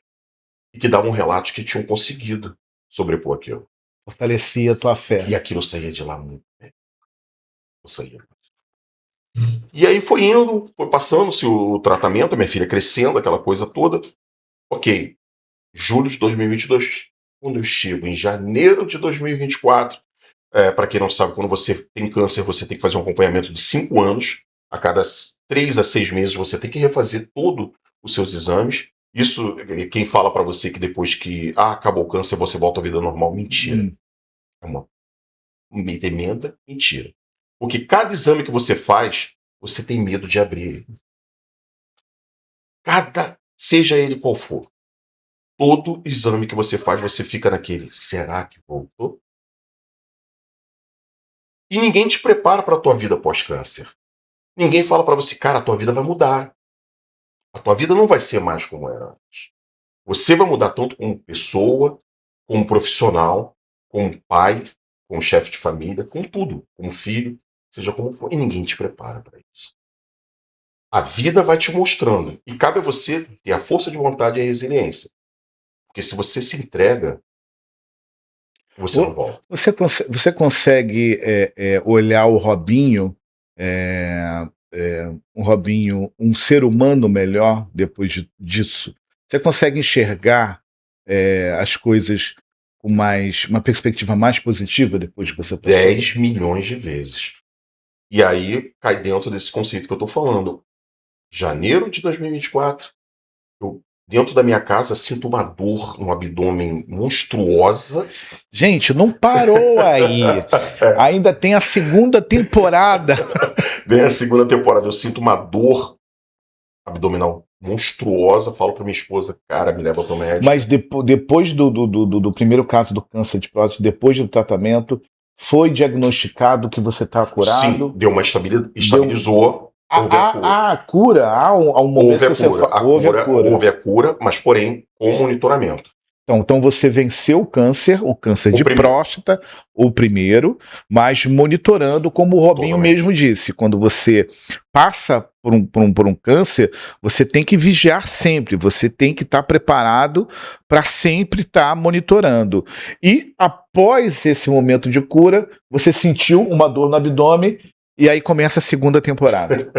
[SPEAKER 3] e que davam relatos que tinham conseguido sobrepor aquilo.
[SPEAKER 1] Fortalecia a tua fé.
[SPEAKER 3] E aquilo saía de lá muito bem. Eu saía. E aí foi indo, foi passando-se o tratamento, a minha filha crescendo, aquela coisa toda. Ok, julho de 2022. Quando eu chego em janeiro de 2024, para quem não sabe, quando você tem câncer, você tem que fazer um acompanhamento de 5 anos. A cada 3 a 6 meses você tem que refazer todos os seus exames. Isso, quem fala para você que depois que acabou o câncer você volta à vida normal, mentira. É uma tremenda mentira. Porque cada exame que você faz, você tem medo de abrir ele. Seja ele qual for. Todo exame que você faz, você fica naquele, será que voltou? E ninguém te prepara para a tua vida pós-câncer. Ninguém fala pra você, cara, a tua vida vai mudar. A tua vida não vai ser mais como era antes. Você vai mudar tanto como pessoa, como profissional, como pai, como chefe de família, com tudo, como filho, seja como for. E ninguém te prepara para isso. A vida vai te mostrando. E cabe a você ter a força de vontade e a resiliência. Porque se você se entrega, você não volta.
[SPEAKER 1] Você consegue olhar o Robinho, um Robinho, um ser humano melhor depois disso? Você consegue enxergar as coisas com uma perspectiva mais positiva depois que você passou?
[SPEAKER 3] 10 milhões de vezes. E aí cai dentro desse conceito que eu tô falando. Janeiro de 2024, eu, dentro da minha casa, sinto uma dor no abdômen monstruosa.
[SPEAKER 1] Gente, não parou aí. Ainda tem a segunda temporada.
[SPEAKER 3] Vem a segunda temporada, eu sinto uma dor abdominal monstruosa. Falo pra minha esposa, cara, me leva pro médico.
[SPEAKER 1] Mas depois do primeiro caso do câncer de próstata, depois do tratamento, foi diagnosticado que você está curado?
[SPEAKER 3] Sim, deu uma estabilizou. Houve a cura.
[SPEAKER 1] A cura, há um momento que você
[SPEAKER 3] houve a cura, mas porém com monitoramento.
[SPEAKER 1] Então você venceu o câncer de próstata, o primeiro, mas monitorando, como o Robinho mesmo disse, quando você passa por um câncer, você tem que vigiar sempre, você tem que estar preparado para sempre estar monitorando. E após esse momento de cura, você sentiu uma dor no abdômen, e aí começa a segunda temporada.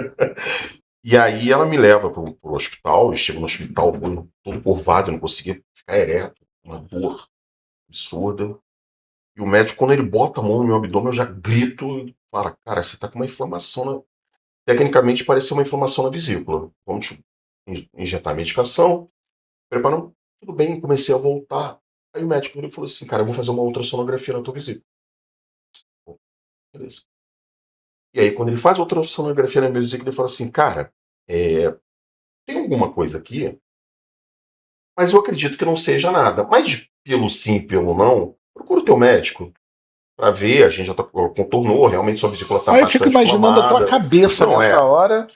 [SPEAKER 3] E aí ela me leva pro hospital, eu chego no hospital todo curvado, eu não conseguia ficar ereto, uma dor absurda. E o médico, quando ele bota a mão no meu abdômen, eu já grito e fala, cara, você tá com uma inflamação. Tecnicamente parece uma inflamação na vesícula. Vamos injetar medicação, preparando, tudo bem, comecei a voltar. Aí o médico ele falou assim, cara, eu vou fazer uma ultrassonografia na tua vesícula. Beleza. E aí, quando ele faz a ultrassonografia na minha vesícula, ele fala assim, cara, tem alguma coisa aqui, mas eu acredito que não seja nada. Mas pelo sim, pelo não, procura o teu médico pra ver, a gente já contornou, realmente sua vesícula tá bastante
[SPEAKER 1] inflamada. Eu fico imaginando a tua cabeça nessa hora.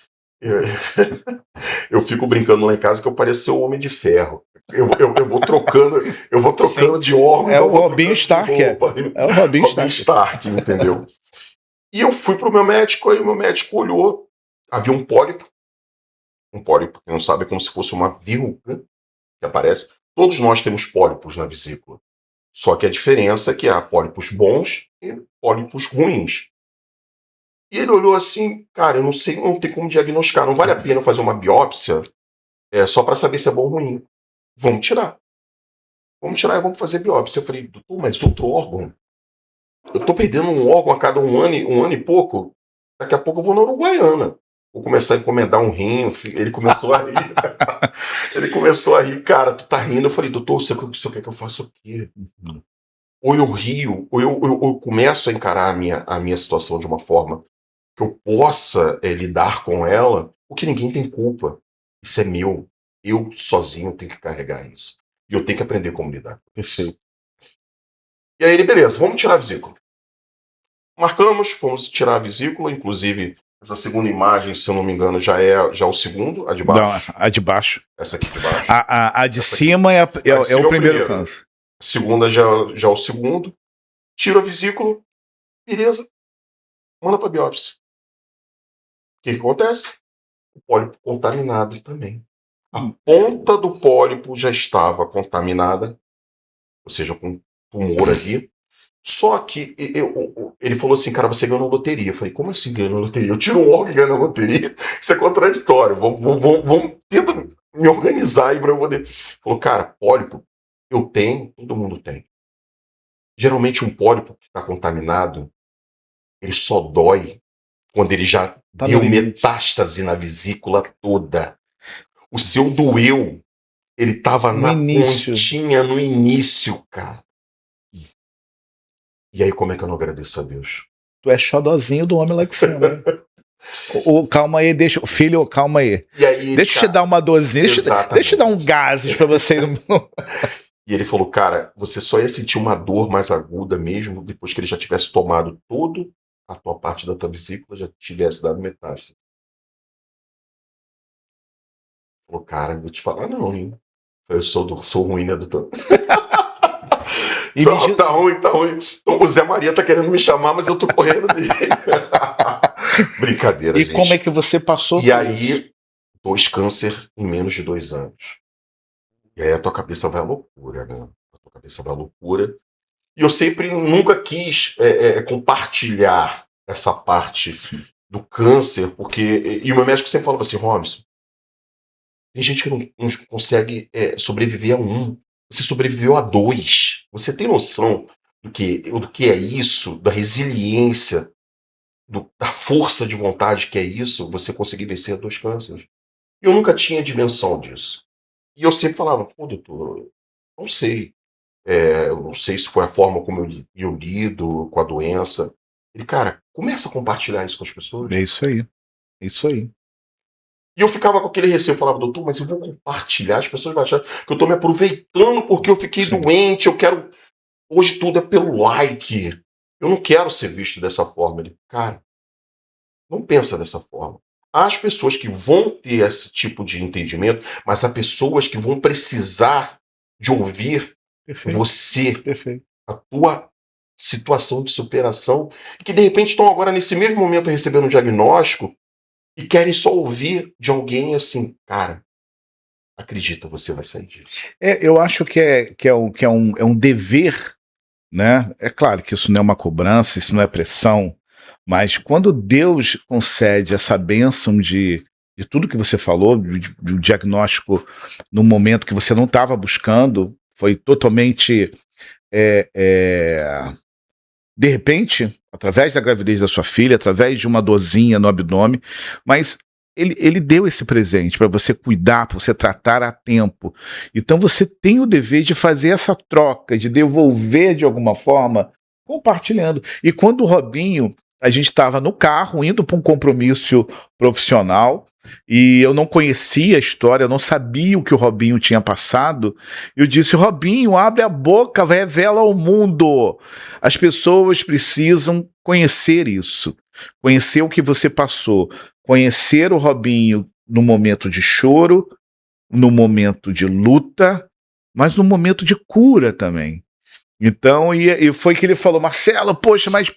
[SPEAKER 3] Eu fico brincando lá em casa que eu pareço ser o Homem de Ferro. Eu vou trocando de órgão.
[SPEAKER 1] É o Robinho Stark. É o Robinho
[SPEAKER 3] Stark, entendeu? E eu fui pro meu médico, aí o meu médico olhou, havia um pólipo. Um pólipo, quem não sabe, é como se fosse uma verruga que aparece. Todos nós temos pólipos na vesícula. Só que a diferença é que há pólipos bons e pólipos ruins. E ele olhou assim, cara, eu não sei, não tem como diagnosticar, não vale a pena fazer uma biópsia só para saber se é bom ou ruim. Vamos tirar e vamos fazer biópsia. Eu falei, doutor, mas outro órgão? Eu tô perdendo um órgão a cada um ano e pouco. Daqui a pouco eu vou na Uruguaiana. Vou começar a encomendar um rim. Ele começou a rir. Cara, tu tá rindo. Eu falei, doutor, o senhor quer que eu faça o quê? Ou eu rio, ou eu começo a encarar a minha situação de uma forma que eu possa lidar com ela, porque ninguém tem culpa. Isso é meu. Eu sozinho tenho que carregar isso. E eu tenho que aprender como lidar com isso.
[SPEAKER 1] Perfeito.
[SPEAKER 3] E aí ele, beleza, vamos tirar a vesícula. Marcamos, fomos tirar a vesícula, inclusive essa segunda imagem, se eu não me engano, já é o segundo, a de baixo.
[SPEAKER 1] Não, a de baixo.
[SPEAKER 3] Essa aqui de baixo.
[SPEAKER 1] A de cima é o primeiro câncer.
[SPEAKER 3] A segunda já é o segundo. Tiro a vesícula, beleza, manda para biópsia. O que acontece? O pólipo contaminado também. A ponta do pólipo já estava contaminada, ou seja, com tumor ali. Só que ele falou assim, cara, você ganhou na loteria. Eu falei, como assim ganhou na loteria? Eu tiro um órgão e ganho na loteria? Isso é contraditório. Vamos tentar me organizar aí para eu poder. Ele falou, cara, pólipo, eu tenho, todo mundo tem. Geralmente um pólipo que está contaminado, ele só dói quando ele já deu metástase na vesícula toda. O seu doeu, ele estava na pontinha no início, cara. E aí, como é que eu não agradeço a Deus?
[SPEAKER 1] Tu é xodozinho do homem lá de cima, né? Calma aí, filho, calma aí.
[SPEAKER 3] E aí
[SPEAKER 1] deixa eu te dar uma dosinha, deixa eu te dar um gases pra você.
[SPEAKER 3] E ele falou, cara, você só ia sentir uma dor mais aguda mesmo depois que ele já tivesse tomado toda a tua parte da tua vesícula, já tivesse dado metástase. Falou, cara, vou te falar não, hein? Eu sou ruim, né, doutor?
[SPEAKER 1] E
[SPEAKER 3] Tá ruim, tá ruim. Então, o Zé Maria tá querendo me chamar, mas eu tô correndo dele. Brincadeira,
[SPEAKER 1] e
[SPEAKER 3] gente.
[SPEAKER 1] como é que você passou
[SPEAKER 3] E
[SPEAKER 1] por
[SPEAKER 3] aí,
[SPEAKER 1] isso?
[SPEAKER 3] 2 câncer em menos de 2 anos. E aí a tua cabeça vai à loucura, né? A tua cabeça vai à loucura. E eu sempre nunca quis compartilhar essa parte do câncer, porque. E o meu médico sempre falava assim, Robson, tem gente que não consegue sobreviver a 1. Você sobreviveu a 2. Você tem noção do que é isso? Da resiliência, da força de vontade que é isso? Você conseguir vencer 2 cânceres. E eu nunca tinha dimensão disso. E eu sempre falava, pô, doutor, não sei. Eu não sei se foi a forma como eu lido com a doença. Ele, cara, começa a compartilhar isso com as pessoas.
[SPEAKER 1] É isso aí. Isso aí.
[SPEAKER 3] E eu ficava com aquele receio, eu falava, doutor, mas eu vou compartilhar, as pessoas vão achar que eu tô me aproveitando porque eu fiquei
[SPEAKER 1] Sim.
[SPEAKER 3] doente, eu quero. Hoje tudo é pelo like. Eu não quero ser visto dessa forma. Ele, cara, não pensa dessa forma. Há as pessoas que vão ter esse tipo de entendimento, mas há pessoas que vão precisar de ouvir
[SPEAKER 1] Perfeito.
[SPEAKER 3] você,
[SPEAKER 1] Perfeito.
[SPEAKER 3] a tua situação de superação, e que de repente estão agora nesse mesmo momento recebendo um diagnóstico e querem só ouvir de alguém assim, cara, acredita, você vai sair disso.
[SPEAKER 1] Eu acho que é um dever, né? É claro que isso não é uma cobrança, isso não é pressão, mas quando Deus concede essa bênção de tudo que você falou, de diagnóstico no momento que você não estava buscando, foi totalmente é, é, de repente, através da gravidez da sua filha, através de uma dorzinha no abdômen, mas ele deu esse presente para você cuidar, para você tratar a tempo. Então você tem o dever de fazer essa troca, de devolver de alguma forma, compartilhando. E quando o Robinho, a gente estava no carro indo para um compromisso profissional, e eu não conhecia a história, eu não sabia o que o Robinho tinha passado, eu disse, Robinho, abre a boca, revela ao mundo. As pessoas precisam conhecer isso, conhecer o que você passou, conhecer o Robinho no momento de choro, no momento de luta, mas no momento de cura também. Então, e foi que ele falou, Marcelo, poxa, mas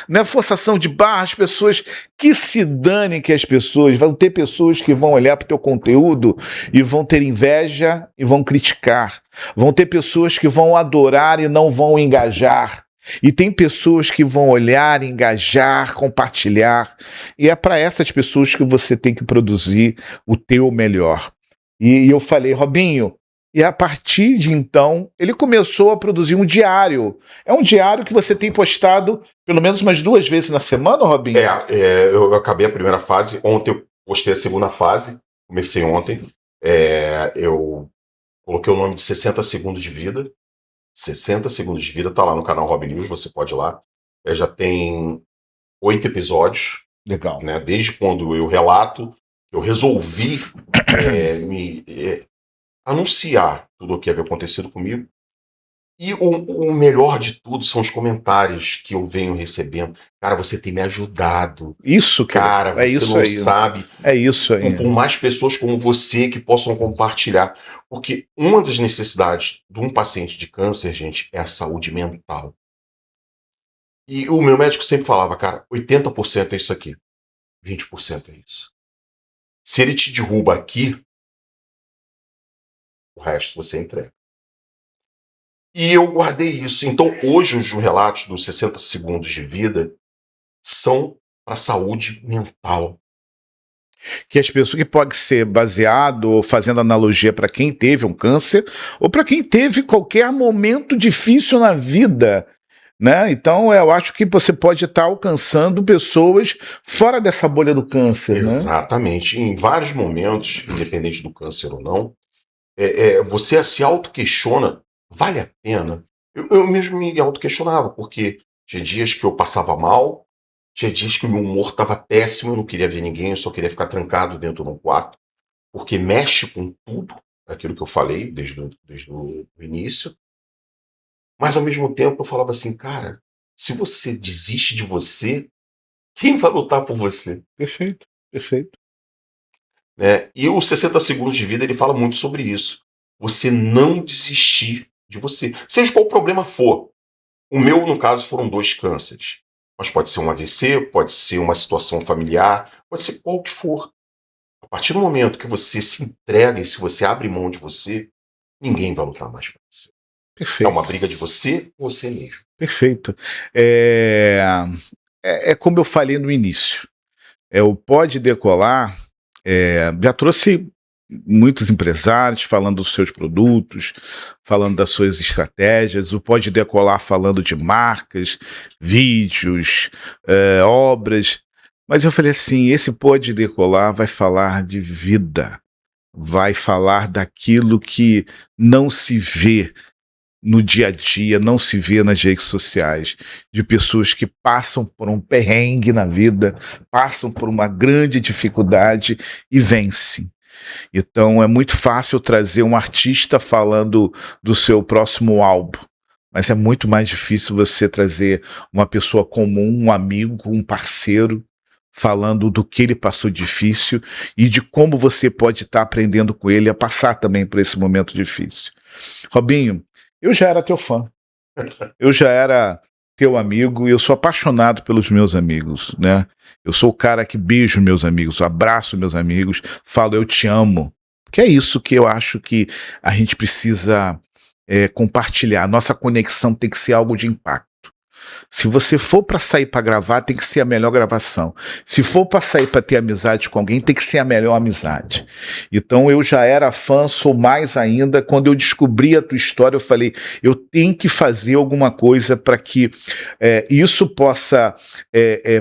[SPEAKER 1] não é forçação de barra, as pessoas, que se danem que as pessoas, vão ter pessoas que vão olhar para o teu conteúdo e vão ter inveja e vão criticar, vão ter pessoas que vão adorar e não vão engajar, e tem pessoas que vão olhar, engajar, compartilhar, e é para essas pessoas que você tem que produzir o teu melhor. E eu falei, Robinho, e a partir de então, ele começou a produzir um diário. É um diário que você tem postado pelo menos umas 2 vezes na semana, Robinho?
[SPEAKER 3] Eu acabei a primeira fase, ontem eu postei a segunda fase, comecei ontem. Eu coloquei o nome de 60 segundos de vida. 60 segundos de vida, tá lá no canal Rob News, você pode ir lá. Já tem 8 episódios.
[SPEAKER 1] Legal.
[SPEAKER 3] Né? Desde quando eu relato, eu resolvi me anunciar tudo o que havia acontecido comigo. E o melhor de tudo são os comentários que eu venho recebendo. Cara, você tem me ajudado.
[SPEAKER 1] Isso,
[SPEAKER 3] cara, você
[SPEAKER 1] isso
[SPEAKER 3] não
[SPEAKER 1] aí.
[SPEAKER 3] sabe.
[SPEAKER 1] É isso aí.
[SPEAKER 3] Com mais pessoas como você que possam compartilhar. Porque uma das necessidades de um paciente de câncer, gente, é a saúde mental. E o meu médico sempre falava, cara, 80% é isso aqui, 20% é isso. Se ele te derruba aqui, o resto você entrega. E eu guardei isso. Então, hoje, os relatos dos 60 segundos de vida são para a saúde mental.
[SPEAKER 1] Que as pessoas, que pode ser baseado ou fazendo analogia para quem teve um câncer ou para quem teve qualquer momento difícil na vida, né? Então eu acho que você pode estar alcançando pessoas fora dessa bolha do câncer.
[SPEAKER 3] Exatamente. Né? Em vários momentos, independente do câncer ou não, você se auto-questiona, vale a pena? Eu mesmo me auto-questionava, porque tinha dias que eu passava mal, tinha dias que o meu humor estava péssimo, eu não queria ver ninguém, eu só queria ficar trancado dentro de um quarto, porque mexe com tudo, aquilo que eu falei desde o início. Mas, ao mesmo tempo, eu falava assim, cara, se você desiste de você, quem vai lutar por você?
[SPEAKER 1] Perfeito, perfeito.
[SPEAKER 3] né? E o 60 segundos de vida, ele fala muito sobre isso. Você não desistir de você. Seja qual o problema for. O meu, no caso, foram 2 cânceres. Mas pode ser um AVC, pode ser uma situação familiar, pode ser qual que for. A partir do momento que você se entrega e se você abre mão de você, ninguém vai lutar mais por você. É
[SPEAKER 1] Perfeito.
[SPEAKER 3] uma briga de você com você mesmo.
[SPEAKER 1] Perfeito. É como eu falei no início. O Pode Decolar já trouxe muitos empresários falando dos seus produtos, falando das suas estratégias. O Pode Decolar falando de marcas, vídeos, obras. Mas eu falei assim, esse Pode Decolar vai falar de vida, vai falar daquilo que não se vê no dia a dia, não se vê nas redes sociais, de pessoas que passam por um perrengue na vida, passam por uma grande dificuldade e vencem. Então é muito fácil trazer um artista falando do seu próximo álbum, mas é muito mais difícil você trazer uma pessoa comum, um amigo, um parceiro, falando do que ele passou difícil e de como você pode estar aprendendo com ele a passar também por esse momento difícil. Robinho, eu já era teu fã, eu já era teu amigo e eu sou apaixonado pelos meus amigos, né? Eu sou o cara que beijo meus amigos, abraço meus amigos, falo eu te amo, que é isso que eu acho que a gente precisa compartilhar. Nossa conexão tem que ser algo de impacto. Se você for para sair para gravar, tem que ser a melhor gravação. Se for para sair para ter amizade com alguém, tem que ser a melhor amizade. Então eu já era fã, sou mais ainda. Quando eu descobri a tua história, eu falei, eu tenho que fazer alguma coisa para que isso possa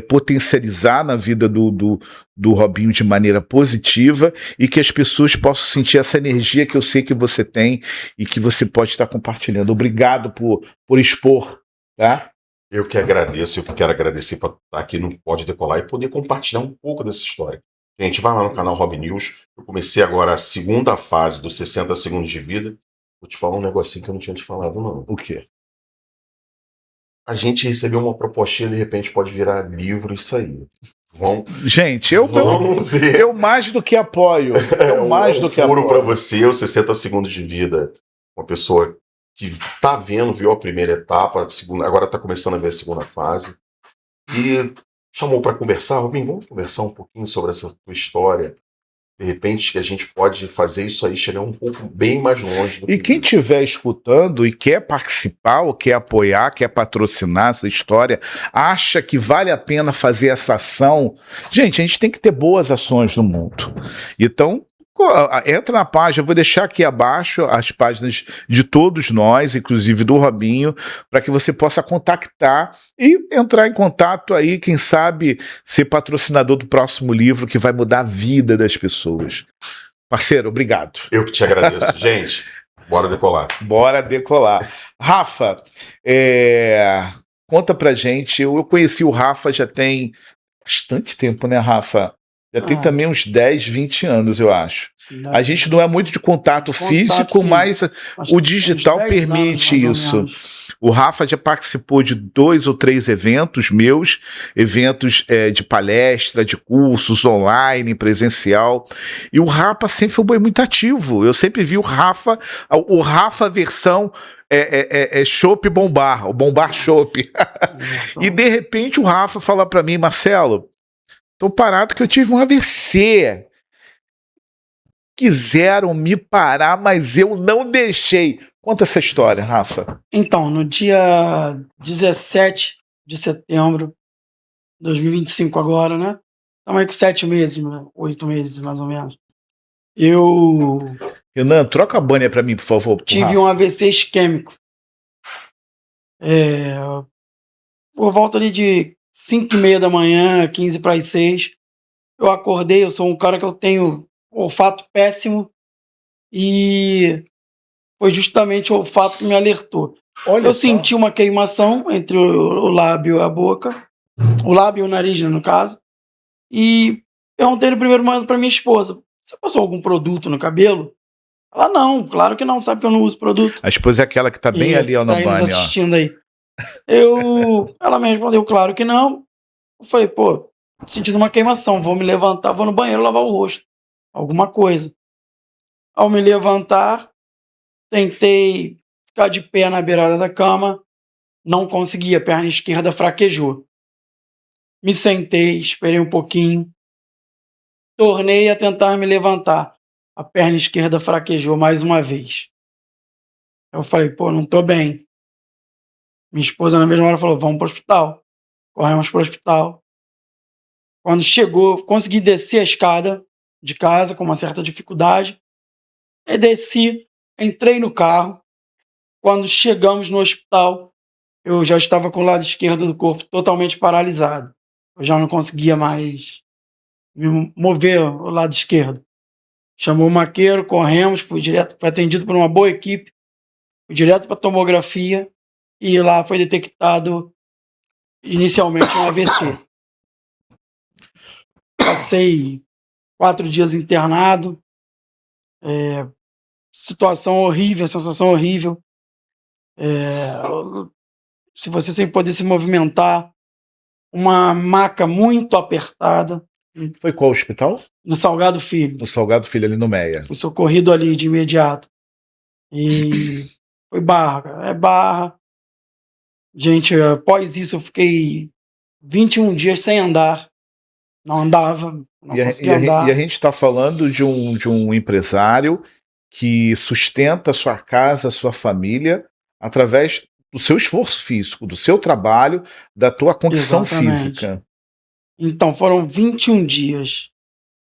[SPEAKER 1] potencializar na vida do Robinho de maneira positiva e que as pessoas possam sentir essa energia que eu sei que você tem e que você pode estar compartilhando. Obrigado por expor, tá?
[SPEAKER 3] Eu que agradeço, eu que quero agradecer por estar aqui no Pode Decolar e poder compartilhar um pouco dessa história. Gente, vai lá no canal Rob News. Eu comecei agora a segunda fase dos 60 segundos de vida. Vou te falar um negocinho que eu não tinha te falado, não.
[SPEAKER 1] O quê?
[SPEAKER 3] A gente recebeu uma propostinha, de repente pode virar livro isso aí.
[SPEAKER 1] Gente, eu mais do que apoio. Eu mais do que apoio.
[SPEAKER 3] Para você, os 60 segundos de vida. Uma pessoa que está viu a primeira etapa, agora está começando a ver a segunda fase. E chamou para conversar. Robinho, vamos conversar um pouquinho sobre essa tua história. De repente, que a gente pode fazer isso aí chegar um pouco bem mais longe.
[SPEAKER 1] E quem estiver escutando e quer participar, ou quer apoiar, quer patrocinar essa história, acha que vale a pena fazer essa ação, gente, a gente tem que ter boas ações no mundo. Então, entra na página, eu vou deixar aqui abaixo as páginas de todos nós, inclusive do Robinho, para que você possa contactar e entrar em contato aí, quem sabe ser patrocinador do próximo livro que vai mudar a vida das pessoas. Parceiro, obrigado.
[SPEAKER 3] Eu que te agradeço. Gente, bora decolar.
[SPEAKER 1] Bora decolar. Rafa, conta pra gente, eu conheci o Rafa já tem bastante tempo, né, Rafa? Já tem também uns 10, 20 anos, eu acho. A gente não é muito de contato físico, mas o digital permite isso. O Rafa já participou de 2 ou 3 eventos meus, eventos de palestra, de cursos online, presencial. E o Rafa sempre foi muito ativo. Eu sempre vi o Rafa versão Chopp Bombar, o Bombar Chopp. E de repente o Rafa fala para mim, Marcelo, tô parado que eu tive um AVC. Quiseram me parar, mas eu não deixei. Conta essa história, Rafa.
[SPEAKER 2] Então, no dia 17 de setembro de 2025 agora, né? Estamos aí com 7 meses, 8 meses mais ou menos.
[SPEAKER 1] Renan, troca a banha pra mim, por favor.
[SPEAKER 2] Tive um AVC isquêmico. Por volta ali de 5h30 da manhã, 15 para as 6, eu acordei. Eu sou um cara que eu tenho olfato péssimo e foi justamente o olfato que me alertou. Eu senti uma queimação entre o lábio e a boca, o lábio e o nariz, né, no caso, e perguntei no primeiro momento para minha esposa, você passou algum produto no cabelo? Ela, não, claro que não, sabe que eu não uso produto.
[SPEAKER 1] A esposa é aquela que tá bem ali, ó, no banho,
[SPEAKER 2] nos assistindo aí. Ela me respondeu, claro que não. Eu falei, sentindo uma queimação, vou me levantar, vou no banheiro lavar o rosto. alguma coisa. Ao me levantar, tentei ficar de pé na beirada da cama, não consegui, a perna esquerda fraquejou. Me sentei, esperei um pouquinho, tornei a tentar me levantar. A perna esquerda fraquejou mais uma vez. Eu falei, pô, não tô bem. Minha esposa na mesma hora falou, vamos pro hospital. Corremos pro hospital. Quando chegou, consegui descer a escada de casa com uma certa dificuldade. Eu desci, entrei no carro. Quando chegamos no hospital, eu já estava com o lado esquerdo do corpo totalmente paralisado. Eu já não conseguia mais me mover o lado esquerdo. Chamou o maqueiro, corremos, fui atendido por uma boa equipe, fui direto para a tomografia e lá foi detectado inicialmente um AVC. Passei 4 dias internado, situação horrível, sensação horrível. Se você sem poder se movimentar, uma maca muito apertada.
[SPEAKER 1] Foi qual hospital?
[SPEAKER 2] No Salgado Filho.
[SPEAKER 1] No Salgado Filho, ali no Meia.
[SPEAKER 2] Fui socorrido ali de imediato. E foi barra, cara. É barra. Gente, após isso eu fiquei 21 dias sem andar. Não andava, não conseguia andar.
[SPEAKER 1] E a gente está falando de um empresário que sustenta a sua casa, a sua família, através do seu esforço físico, do seu trabalho, da tua condição física.
[SPEAKER 2] Então, foram 21 dias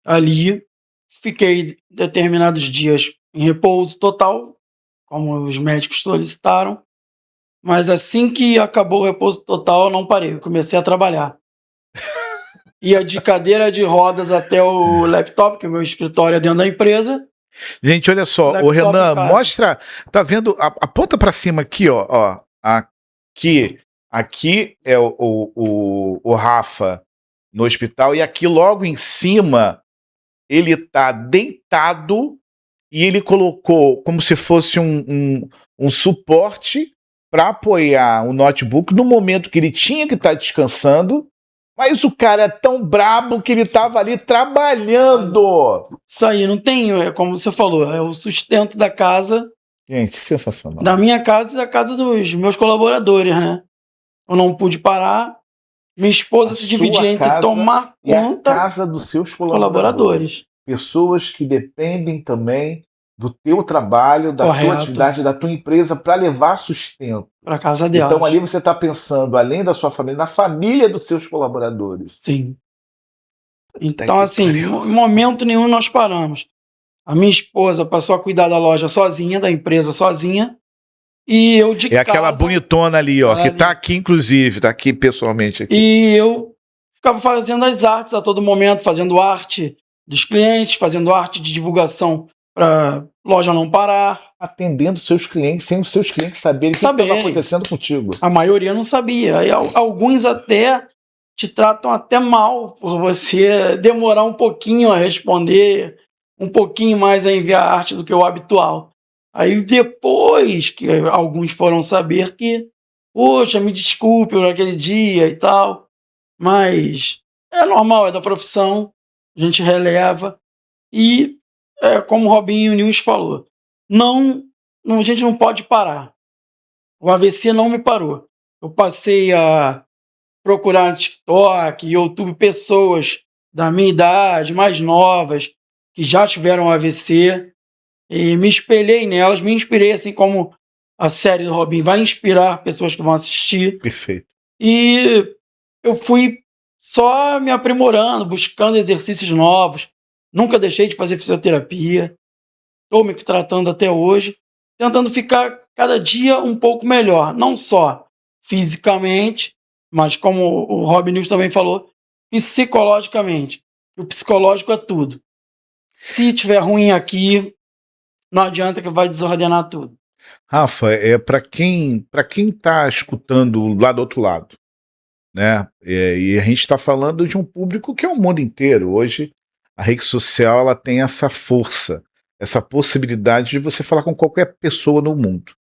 [SPEAKER 2] ali. Fiquei determinados dias em repouso total, como os médicos solicitaram. Mas assim que acabou o repouso total, eu não parei. Eu comecei a trabalhar. Ia de cadeira de rodas até o laptop, que é o meu escritório é dentro da empresa.
[SPEAKER 1] Gente, olha só, o Renan, mostra, tá vendo, aponta para cima aqui, ó, aqui é o Rafa no hospital e aqui logo em cima ele tá deitado e ele colocou como se fosse um suporte para apoiar o notebook no momento que ele tinha que estar descansando. Mas o cara é tão brabo que ele tava ali trabalhando.
[SPEAKER 2] Isso aí, não tem, como você falou, é o sustento da casa.
[SPEAKER 1] Gente, sensacional.
[SPEAKER 2] Da minha casa e da casa dos meus colaboradores, né? Eu não pude parar. Minha esposa se dividia entre tomar conta
[SPEAKER 1] da casa dos seus colaboradores. Pessoas que dependem também do teu trabalho, da tua atividade, da tua empresa para levar sustento
[SPEAKER 2] para casa delas.
[SPEAKER 1] Então ali você está pensando, além da sua família, na família dos seus colaboradores.
[SPEAKER 2] Sim. Então, assim, em momento nenhum nós paramos. A minha esposa passou a cuidar da loja sozinha, da empresa sozinha, e eu de casa...
[SPEAKER 1] aquela bonitona ali, ó, que tá aqui, inclusive, tá aqui pessoalmente. Aqui.
[SPEAKER 2] E eu ficava fazendo as artes a todo momento, fazendo arte dos clientes, fazendo arte de divulgação para loja não parar.
[SPEAKER 1] Atendendo seus clientes, sem os seus clientes saberem o que estava acontecendo contigo.
[SPEAKER 2] A maioria não sabia. E alguns até te tratam até mal por você demorar um pouquinho a responder, um pouquinho mais a enviar arte do que o habitual. Aí depois que alguns foram saber que, poxa, me desculpe por aquele dia e tal, mas é normal, é da profissão, a gente releva e como o Robinho News falou, a gente não pode parar. O AVC não me parou. Eu passei a procurar no TikTok, YouTube, pessoas da minha idade, mais novas, que já tiveram AVC, e me espelhei nelas, me inspirei, assim como a série do Robinho vai inspirar pessoas que vão assistir.
[SPEAKER 1] Perfeito.
[SPEAKER 2] E eu fui só me aprimorando, buscando exercícios novos. Nunca deixei de fazer fisioterapia. Estou me tratando até hoje, tentando ficar cada dia um pouco melhor. Não só fisicamente, mas como o Robin News também falou, psicologicamente. O psicológico é tudo. Se tiver ruim aqui, não adianta que vai desordenar tudo.
[SPEAKER 1] Rafa, para quem está escutando lá do outro lado, né? E a gente está falando de um público que é o mundo inteiro. Hoje a rede social ela tem essa força, essa possibilidade de você falar com qualquer pessoa no mundo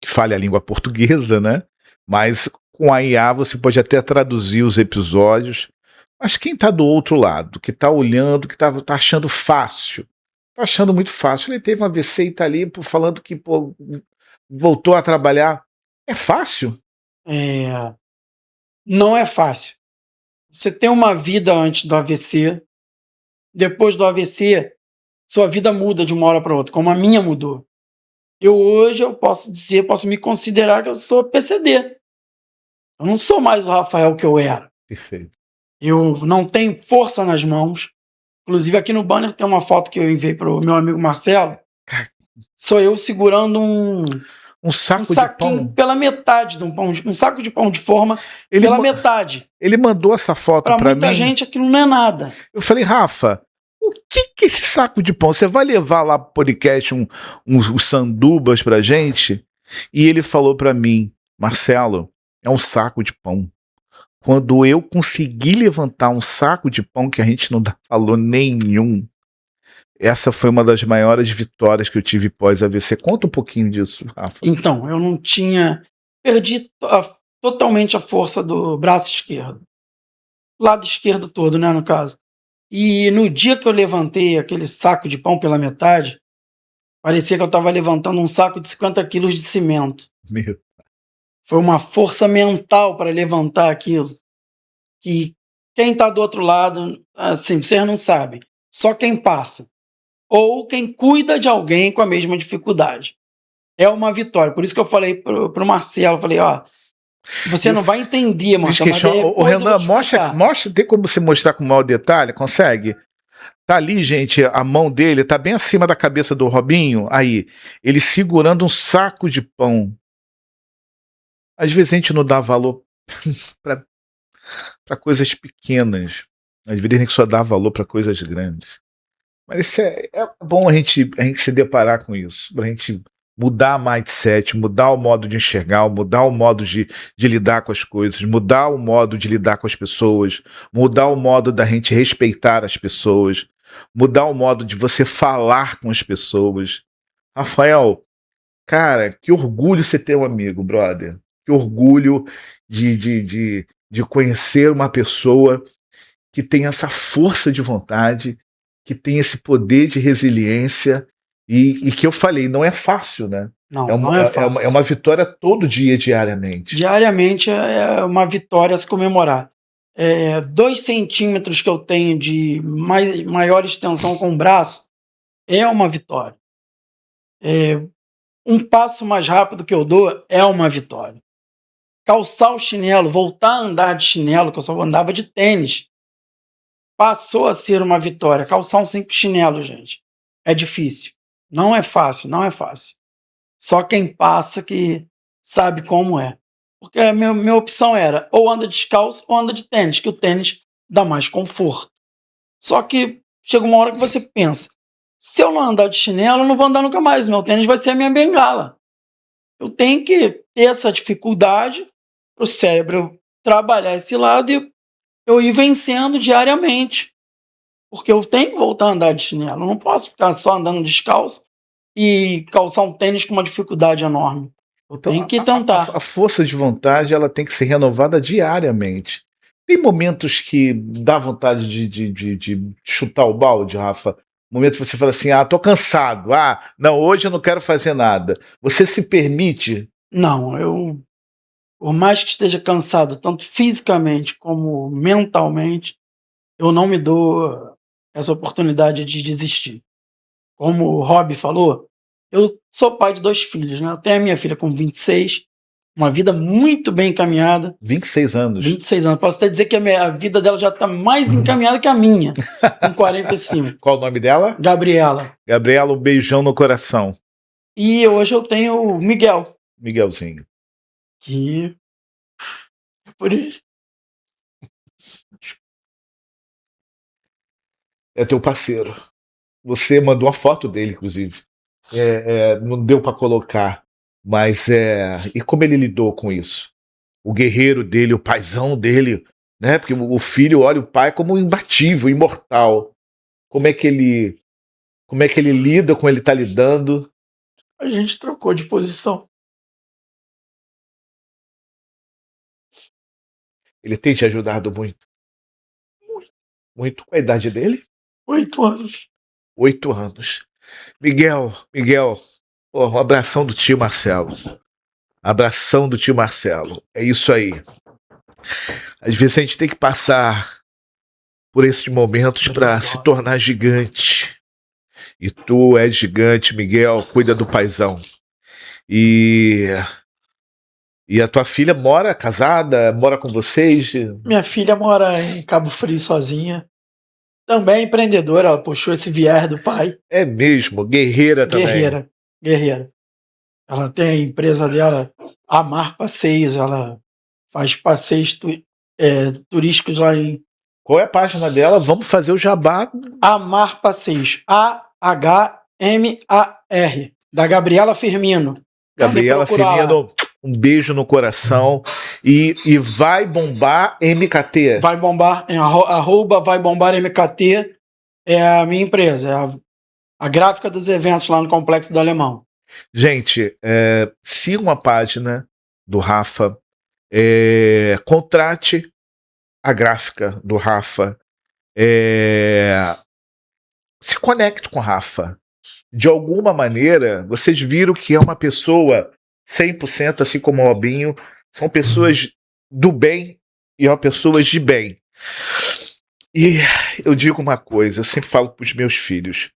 [SPEAKER 1] que fale a língua portuguesa, né? Mas com a IA você pode até traduzir os episódios Mas quem está do outro lado, que está olhando, que está achando fácil, está achando muito fácil. Ele teve um AVC e está ali falando que voltou a trabalhar. É fácil?
[SPEAKER 2] Não é fácil. Você tem uma vida antes do AVC, depois do AVC, sua vida muda de uma hora para outra, como a minha mudou. Hoje eu posso me considerar que eu sou PCD. Eu não sou mais o Rafael que eu era.
[SPEAKER 1] Perfeito.
[SPEAKER 2] Eu não tenho força nas mãos. Inclusive aqui no banner tem uma foto que eu enviei para o meu amigo Marcelo. Sou eu segurando um saquinho
[SPEAKER 1] de pão
[SPEAKER 2] pela metade de um pão, um saco de pão de forma pela metade.
[SPEAKER 1] Ele mandou essa foto para mim.
[SPEAKER 2] Para muita gente aquilo não é nada.
[SPEAKER 1] Eu falei, Rafa, o que é esse saco de pão? Você vai levar lá pro podcast uns sandubas pra gente? E ele falou para mim, Marcelo, é um saco de pão. Quando eu consegui levantar um saco de pão que a gente não dá valor nenhum, essa foi uma das maiores vitórias que eu tive pós-AVC. Conta um pouquinho disso, Rafa.
[SPEAKER 2] Então, eu não tinha... Perdi totalmente a força do braço esquerdo. Lado esquerdo todo, né, no caso. E no dia que eu levantei aquele saco de pão pela metade, parecia que eu estava levantando um saco de 50 quilos de cimento.
[SPEAKER 1] Meu.
[SPEAKER 2] Foi uma força mental para levantar aquilo. Que quem está do outro lado, assim, vocês não sabem. Só quem passa. Ou quem cuida de alguém com a mesma dificuldade. É uma vitória. Por isso que eu falei pro Marcelo, falei, ó, você não vai entender, Marcelo.
[SPEAKER 1] O Renan, mostra, tem como você mostrar com maior detalhe? Consegue? Tá ali, gente, a mão dele tá bem acima da cabeça do Robinho, aí, ele segurando um saco de pão. Às vezes a gente não dá valor para coisas pequenas. Às vezes a gente só dá valor para coisas grandes. Mas isso é bom a gente se deparar com isso, pra gente mudar a mindset, mudar o modo de enxergar, mudar o modo de lidar com as coisas, mudar o modo de lidar com as pessoas, mudar o modo da gente respeitar as pessoas, mudar o modo de você falar com as pessoas. Rafael, cara, que orgulho você ter um amigo, brother. Que orgulho de conhecer uma pessoa que tem essa força de vontade, que tem esse poder de resiliência e que eu falei, não é fácil, né?
[SPEAKER 2] Não é fácil.
[SPEAKER 1] É uma vitória todo dia, diariamente.
[SPEAKER 2] Diariamente é uma vitória a se comemorar. 2 centímetros que eu tenho de maior extensão com o braço é uma vitória. Um passo mais rápido que eu dou é uma vitória. Calçar o chinelo, voltar a andar de chinelo, que eu só andava de tênis, passou a ser uma vitória. Calçar um simples chinelo, gente, é difícil. Não é fácil, não é fácil. Só quem passa que sabe como é. Porque a minha opção era ou anda descalço ou anda de tênis, que o tênis dá mais conforto. Só que chega uma hora que você pensa, se eu não andar de chinelo, eu não vou andar nunca mais. Meu tênis vai ser a minha bengala. Eu tenho que ter essa dificuldade para o cérebro trabalhar esse lado e eu ir vencendo diariamente. Porque eu tenho que voltar a andar de chinelo. Eu não posso ficar só andando descalço e calçar um tênis com uma dificuldade enorme. Eu tenho que tentar.
[SPEAKER 1] A força de vontade ela tem que ser renovada diariamente. Tem momentos que dá vontade de chutar o balde, Rafa? Momento que você fala assim, tô cansado. Não, hoje eu não quero fazer nada. Você se permite?
[SPEAKER 2] Não, por mais que esteja cansado, tanto fisicamente como mentalmente, eu não me dou essa oportunidade de desistir. Como o Rob falou, eu sou pai de 2 filhos, né? Eu tenho a minha filha com 26, uma vida muito bem encaminhada.
[SPEAKER 1] 26 anos.
[SPEAKER 2] 26 anos. Posso até dizer que a vida dela já está mais encaminhada que a minha, com 45.
[SPEAKER 1] Qual o nome dela?
[SPEAKER 2] Gabriela.
[SPEAKER 1] Gabriela, um beijão no coração.
[SPEAKER 2] E hoje eu tenho o Miguel.
[SPEAKER 1] Miguelzinho.
[SPEAKER 2] Que é por ele.
[SPEAKER 1] É teu parceiro. Você mandou uma foto dele, inclusive. Não deu para colocar, mas e como ele lidou com isso? O guerreiro dele, o paizão dele, né? Porque o filho olha o pai como imbatível, imortal. Como é que ele lida, como ele tá lidando?
[SPEAKER 2] A gente trocou de posição.
[SPEAKER 1] Ele tem te ajudado muito? muito. Qual a idade dele?
[SPEAKER 2] 8 anos.
[SPEAKER 1] 8 anos. Miguel, pô, um abração do tio Marcelo. Abração do tio Marcelo. É isso aí. Às vezes a gente tem que passar por esses momentos para se tornar gigante. E tu és gigante, Miguel, cuida do paizão. E a tua filha mora casada, mora com vocês?
[SPEAKER 2] Minha filha mora em Cabo Frio sozinha. Também empreendedora, ela puxou esse viés do pai.
[SPEAKER 1] É mesmo, guerreira também.
[SPEAKER 2] Guerreira. Ela tem a empresa dela, Amar Passeios, ela faz passeios turísticos lá em...
[SPEAKER 1] Qual é a página dela? Vamos fazer o jabá.
[SPEAKER 2] Amar Passeios, AHMAR, da Gabriela Firmino.
[SPEAKER 1] Gabriela Firmino, um beijo no coração. E vai bombar MKT.
[SPEAKER 2] Vai bombar, @ vai bombar MKT, é a minha empresa, é a gráfica dos eventos lá no Complexo do Alemão.
[SPEAKER 1] Gente, siga uma página do Rafa, contrate a gráfica do Rafa, se conecte com o Rafa. De alguma maneira, vocês viram que é uma pessoa 100%, assim como o Robinho, são pessoas do bem e pessoas de bem. E eu digo uma coisa, eu sempre falo para os meus filhos,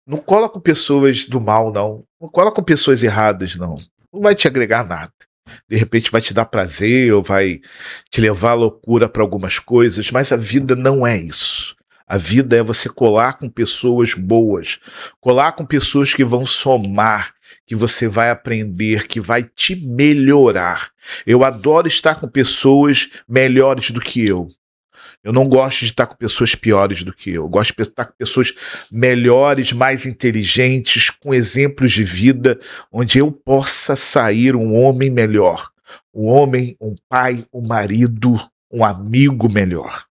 [SPEAKER 1] não cola com pessoas do mal, não. Não cola com pessoas erradas, não. Não vai te agregar nada. De repente vai te dar prazer ou vai te levar à loucura para algumas coisas, mas a vida não é isso. A vida é você colar com pessoas boas, colar com pessoas que vão somar, que você vai aprender, que vai te melhorar. Eu adoro estar com pessoas melhores do que eu. Eu não gosto de estar com pessoas piores do que eu. Eu gosto de estar com pessoas melhores, mais inteligentes, com exemplos de vida, onde eu possa sair um homem melhor. Um homem, um pai, um marido, um amigo melhor.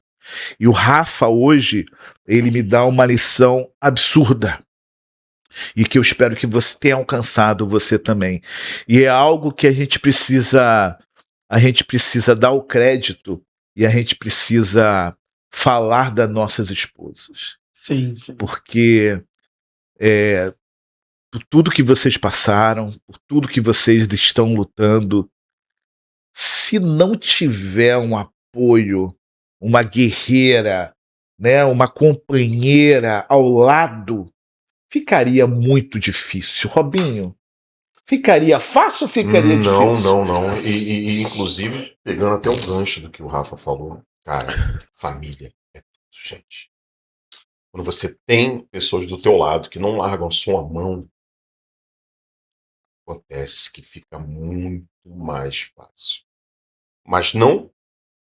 [SPEAKER 1] E o Rafa hoje, ele me dá uma lição absurda. E que eu espero que você tenha alcançado, você também. E é algo que a gente precisa dar o crédito e a gente precisa falar das nossas esposas.
[SPEAKER 2] Sim, sim.
[SPEAKER 1] Porque por tudo que vocês passaram, por tudo que vocês estão lutando, se não tiver um apoio, uma guerreira, né, uma companheira ao lado, ficaria muito difícil. Robinho, ficaria fácil ou ficaria difícil?
[SPEAKER 3] Não. E inclusive, pegando até o gancho do que o Rafa falou, cara, família é tudo, gente. Quando você tem pessoas do teu lado que não largam a sua mão, acontece que fica muito mais fácil. Mas não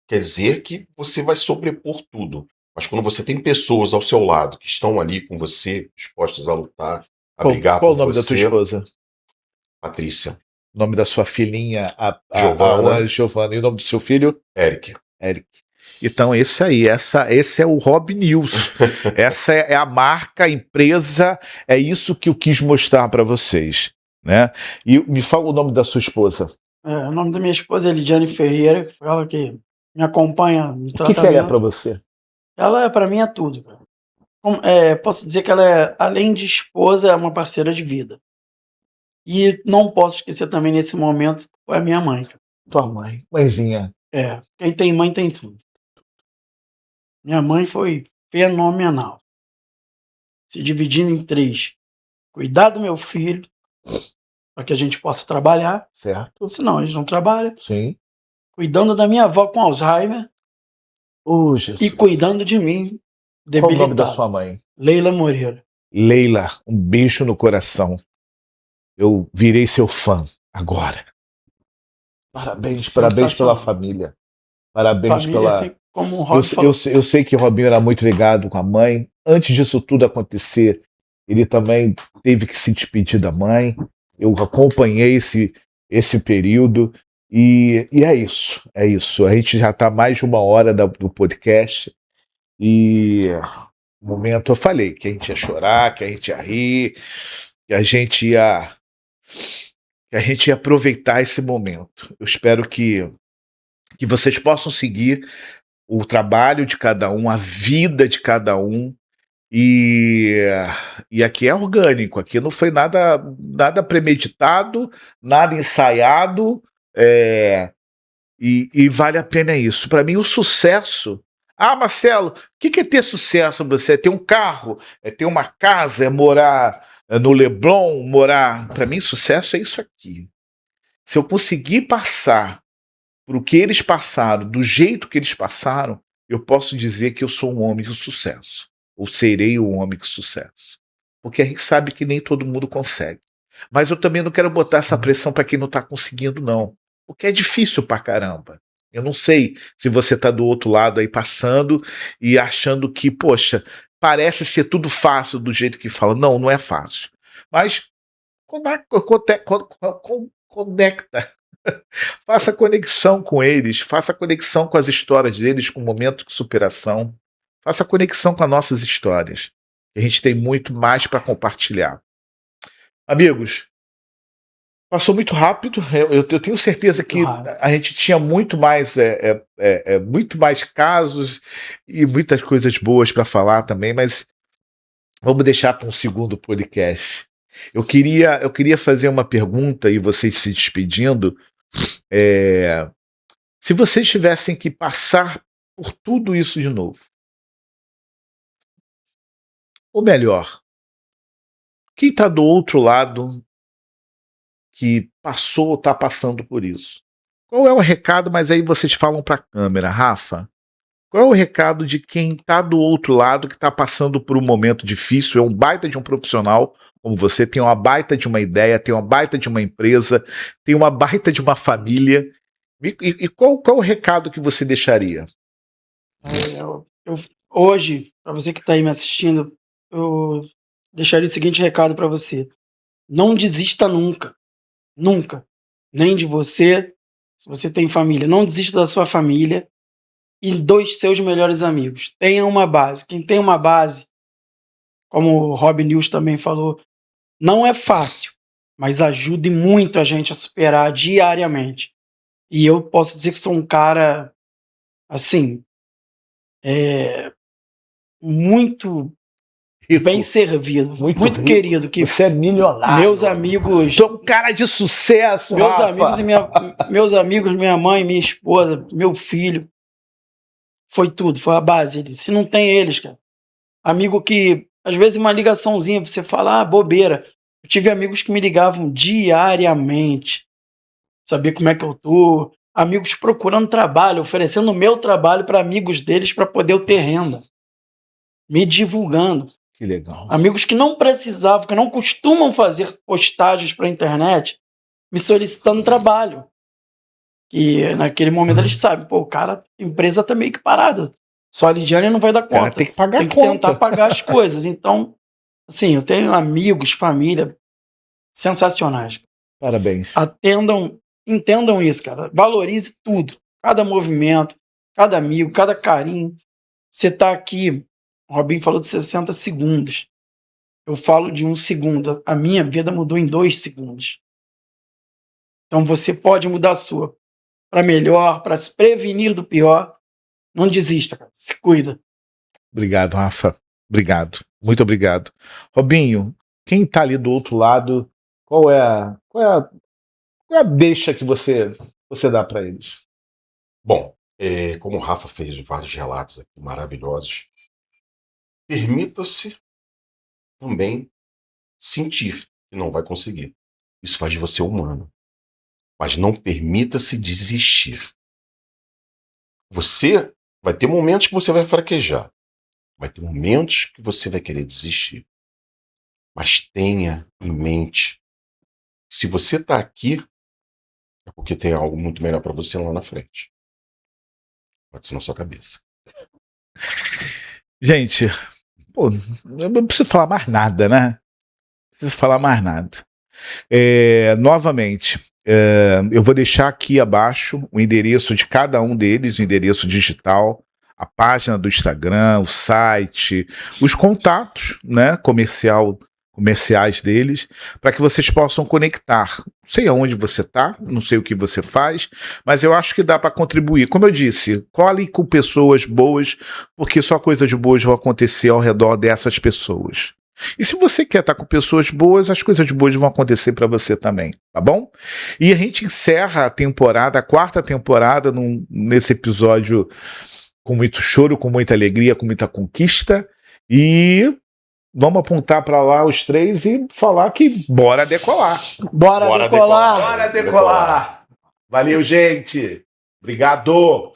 [SPEAKER 3] quer dizer que você vai sobrepor tudo. Mas quando você tem pessoas ao seu lado que estão ali com você, dispostas a lutar, a brigar por você...
[SPEAKER 1] Qual o nome da tua esposa?
[SPEAKER 3] Patrícia.
[SPEAKER 1] O nome da sua filhinha?
[SPEAKER 3] Giovana.
[SPEAKER 1] Giovana. E o nome do seu filho?
[SPEAKER 3] Eric.
[SPEAKER 1] Então esse aí, esse é o Rob News. Essa é a marca, a empresa, é isso que eu quis mostrar para vocês, né? E me fala o nome da sua esposa.
[SPEAKER 2] O nome da minha esposa é Elidiane Ferreira, que foi ela que me acompanha no tratamento.
[SPEAKER 1] O que ela é para você?
[SPEAKER 2] Ela, para mim, é tudo, cara. Posso dizer que ela é, além de esposa, é uma parceira de vida. E não posso esquecer também, nesse momento, foi a minha mãe, cara.
[SPEAKER 1] Tua mãe, mãezinha.
[SPEAKER 2] Quem tem mãe tem tudo. Minha mãe foi fenomenal. Se dividindo em 3. Cuidar do meu filho, para que a gente possa trabalhar.
[SPEAKER 1] Certo.
[SPEAKER 2] Senão a gente não trabalha.
[SPEAKER 1] Sim.
[SPEAKER 2] Cuidando da minha avó com Alzheimer.
[SPEAKER 1] Jesus.
[SPEAKER 2] E cuidando de mim, debilitado.
[SPEAKER 1] Qual o nome da sua mãe?
[SPEAKER 2] Leila Moreira.
[SPEAKER 1] Leila, um beijo no coração. Eu virei seu fã agora. Parabéns pela família. Parabéns pela...
[SPEAKER 2] Assim como o Robin falou.
[SPEAKER 1] Eu sei que o Robinho era muito ligado com a mãe. Antes disso tudo acontecer, ele também teve que se despedir da mãe. Eu acompanhei esse período. E é isso. A gente já está mais de 1 hora do podcast. E no momento eu falei que a gente ia chorar, que a gente ia rir, que a gente ia aproveitar esse momento. Eu espero que vocês possam seguir o trabalho de cada um, a vida de cada um. E aqui é orgânico, aqui não foi nada premeditado, nada ensaiado, e vale a pena isso. Para mim, o sucesso. Ah, Marcelo, o que é ter sucesso? Você é ter um carro, é ter uma casa, é morar no Leblon, morar. Para mim, sucesso é isso aqui. Se eu conseguir passar por o que eles passaram, do jeito que eles passaram, eu posso dizer que eu sou um homem de sucesso. Ou serei um homem de sucesso. Porque a gente sabe que nem todo mundo consegue. Mas eu também não quero botar essa pressão para quem não está conseguindo, não. Porque é difícil pra caramba. Eu não sei se você está do outro lado aí passando e achando que, poxa, parece ser tudo fácil do jeito que fala. Não, não é fácil. Mas conecta. Faça conexão com eles, faça conexão com as histórias deles, com o momento de superação. Faça conexão com as nossas histórias. A gente tem muito mais para compartilhar. Amigos, passou muito rápido. Eu tenho certeza que a gente tinha muito mais casos e muitas coisas boas para falar também, mas vamos deixar para um segundo podcast. Eu queria fazer uma pergunta e vocês se despedindo. Se vocês tivessem que passar por tudo isso de novo, ou melhor, quem está do outro lado que passou ou está passando por isso? Qual é o recado? Mas aí vocês falam para a câmera, Rafa. Qual é o recado de quem está do outro lado, que está passando por um momento difícil, é um baita de um profissional como você, tem uma baita de uma ideia, tem uma baita de uma empresa, tem uma baita de uma família. E qual é o recado que você deixaria?
[SPEAKER 2] Hoje, para você que está aí me assistindo, eu deixaria o seguinte recado para você. Não desista nunca. Nunca. Nem de você, se você tem família. Não desista da sua família e dos seus melhores amigos. Tenha uma base. Quem tem uma base, como o Rob News também falou, não é fácil, mas ajude muito a gente a superar diariamente. E eu posso dizer que sou um cara, assim, muito
[SPEAKER 1] Rico.
[SPEAKER 2] Bem servido, muito querido. Que
[SPEAKER 1] você é milionário.
[SPEAKER 2] Meus amigos.
[SPEAKER 1] Sou um cara de sucesso,
[SPEAKER 2] meus
[SPEAKER 1] Rafa.
[SPEAKER 2] Meus amigos, minha mãe, minha esposa, meu filho. Foi tudo, foi a base. Se não tem eles, cara. Amigo que, às vezes, uma ligaçãozinha, você fala, bobeira. Eu tive amigos que me ligavam diariamente. Saber como é que eu tô. Amigos procurando trabalho, oferecendo o meu trabalho para amigos deles para poder eu ter renda. Me divulgando.
[SPEAKER 1] Que legal.
[SPEAKER 2] Amigos que não precisavam, que não costumam fazer postagens para a internet, me solicitando trabalho. Que naquele momento eles sabem, pô, o cara, a empresa tá meio que parada. Só a Lidiane não vai dar conta.
[SPEAKER 1] Cara, tem que pagar
[SPEAKER 2] tem que tentar pagar as coisas. Então, assim, eu tenho amigos, família sensacionais.
[SPEAKER 1] Parabéns.
[SPEAKER 2] Entendam isso, cara. Valorize tudo. Cada movimento, cada amigo, cada carinho. Você tá aqui, o Robinho falou de 60 segundos. Eu falo de 1 segundo. A minha vida mudou em 2 segundos. Então você pode mudar a sua para melhor, para se prevenir do pior. Não desista, cara. Se cuida.
[SPEAKER 1] Obrigado, Rafa. Obrigado. Muito obrigado. Robinho, quem tá ali do outro lado, qual é a deixa que você dá para eles?
[SPEAKER 3] Bom, como o Rafa fez vários relatos aqui maravilhosos, permita-se também sentir que não vai conseguir. Isso faz de você humano. Mas não permita-se desistir. Você vai ter momentos que você vai fraquejar. Vai ter momentos que você vai querer desistir. Mas tenha em mente, se você está aqui, é porque tem algo muito melhor para você lá na frente. Pode ser na sua cabeça.
[SPEAKER 1] Gente, pô, eu não preciso falar mais nada, né? Não preciso falar mais nada. Novamente, eu vou deixar aqui abaixo o endereço de cada um deles, o endereço digital, a página do Instagram, o site, os contatos, né, comercial comerciais deles, para que vocês possam conectar. Não sei aonde você está, não sei o que você faz, mas eu acho que dá para contribuir. Como eu disse, cole com pessoas boas, porque só coisas boas vão acontecer ao redor dessas pessoas. E se você quer estar com pessoas boas, as coisas boas vão acontecer para você também, tá bom? E a gente encerra a temporada, a 4ª temporada, nesse episódio com muito choro, com muita alegria, com muita conquista. E vamos apontar para lá os 3 e falar que bora decolar.
[SPEAKER 2] Bora decolar!
[SPEAKER 1] Bora decolar! Valeu, gente! Obrigado!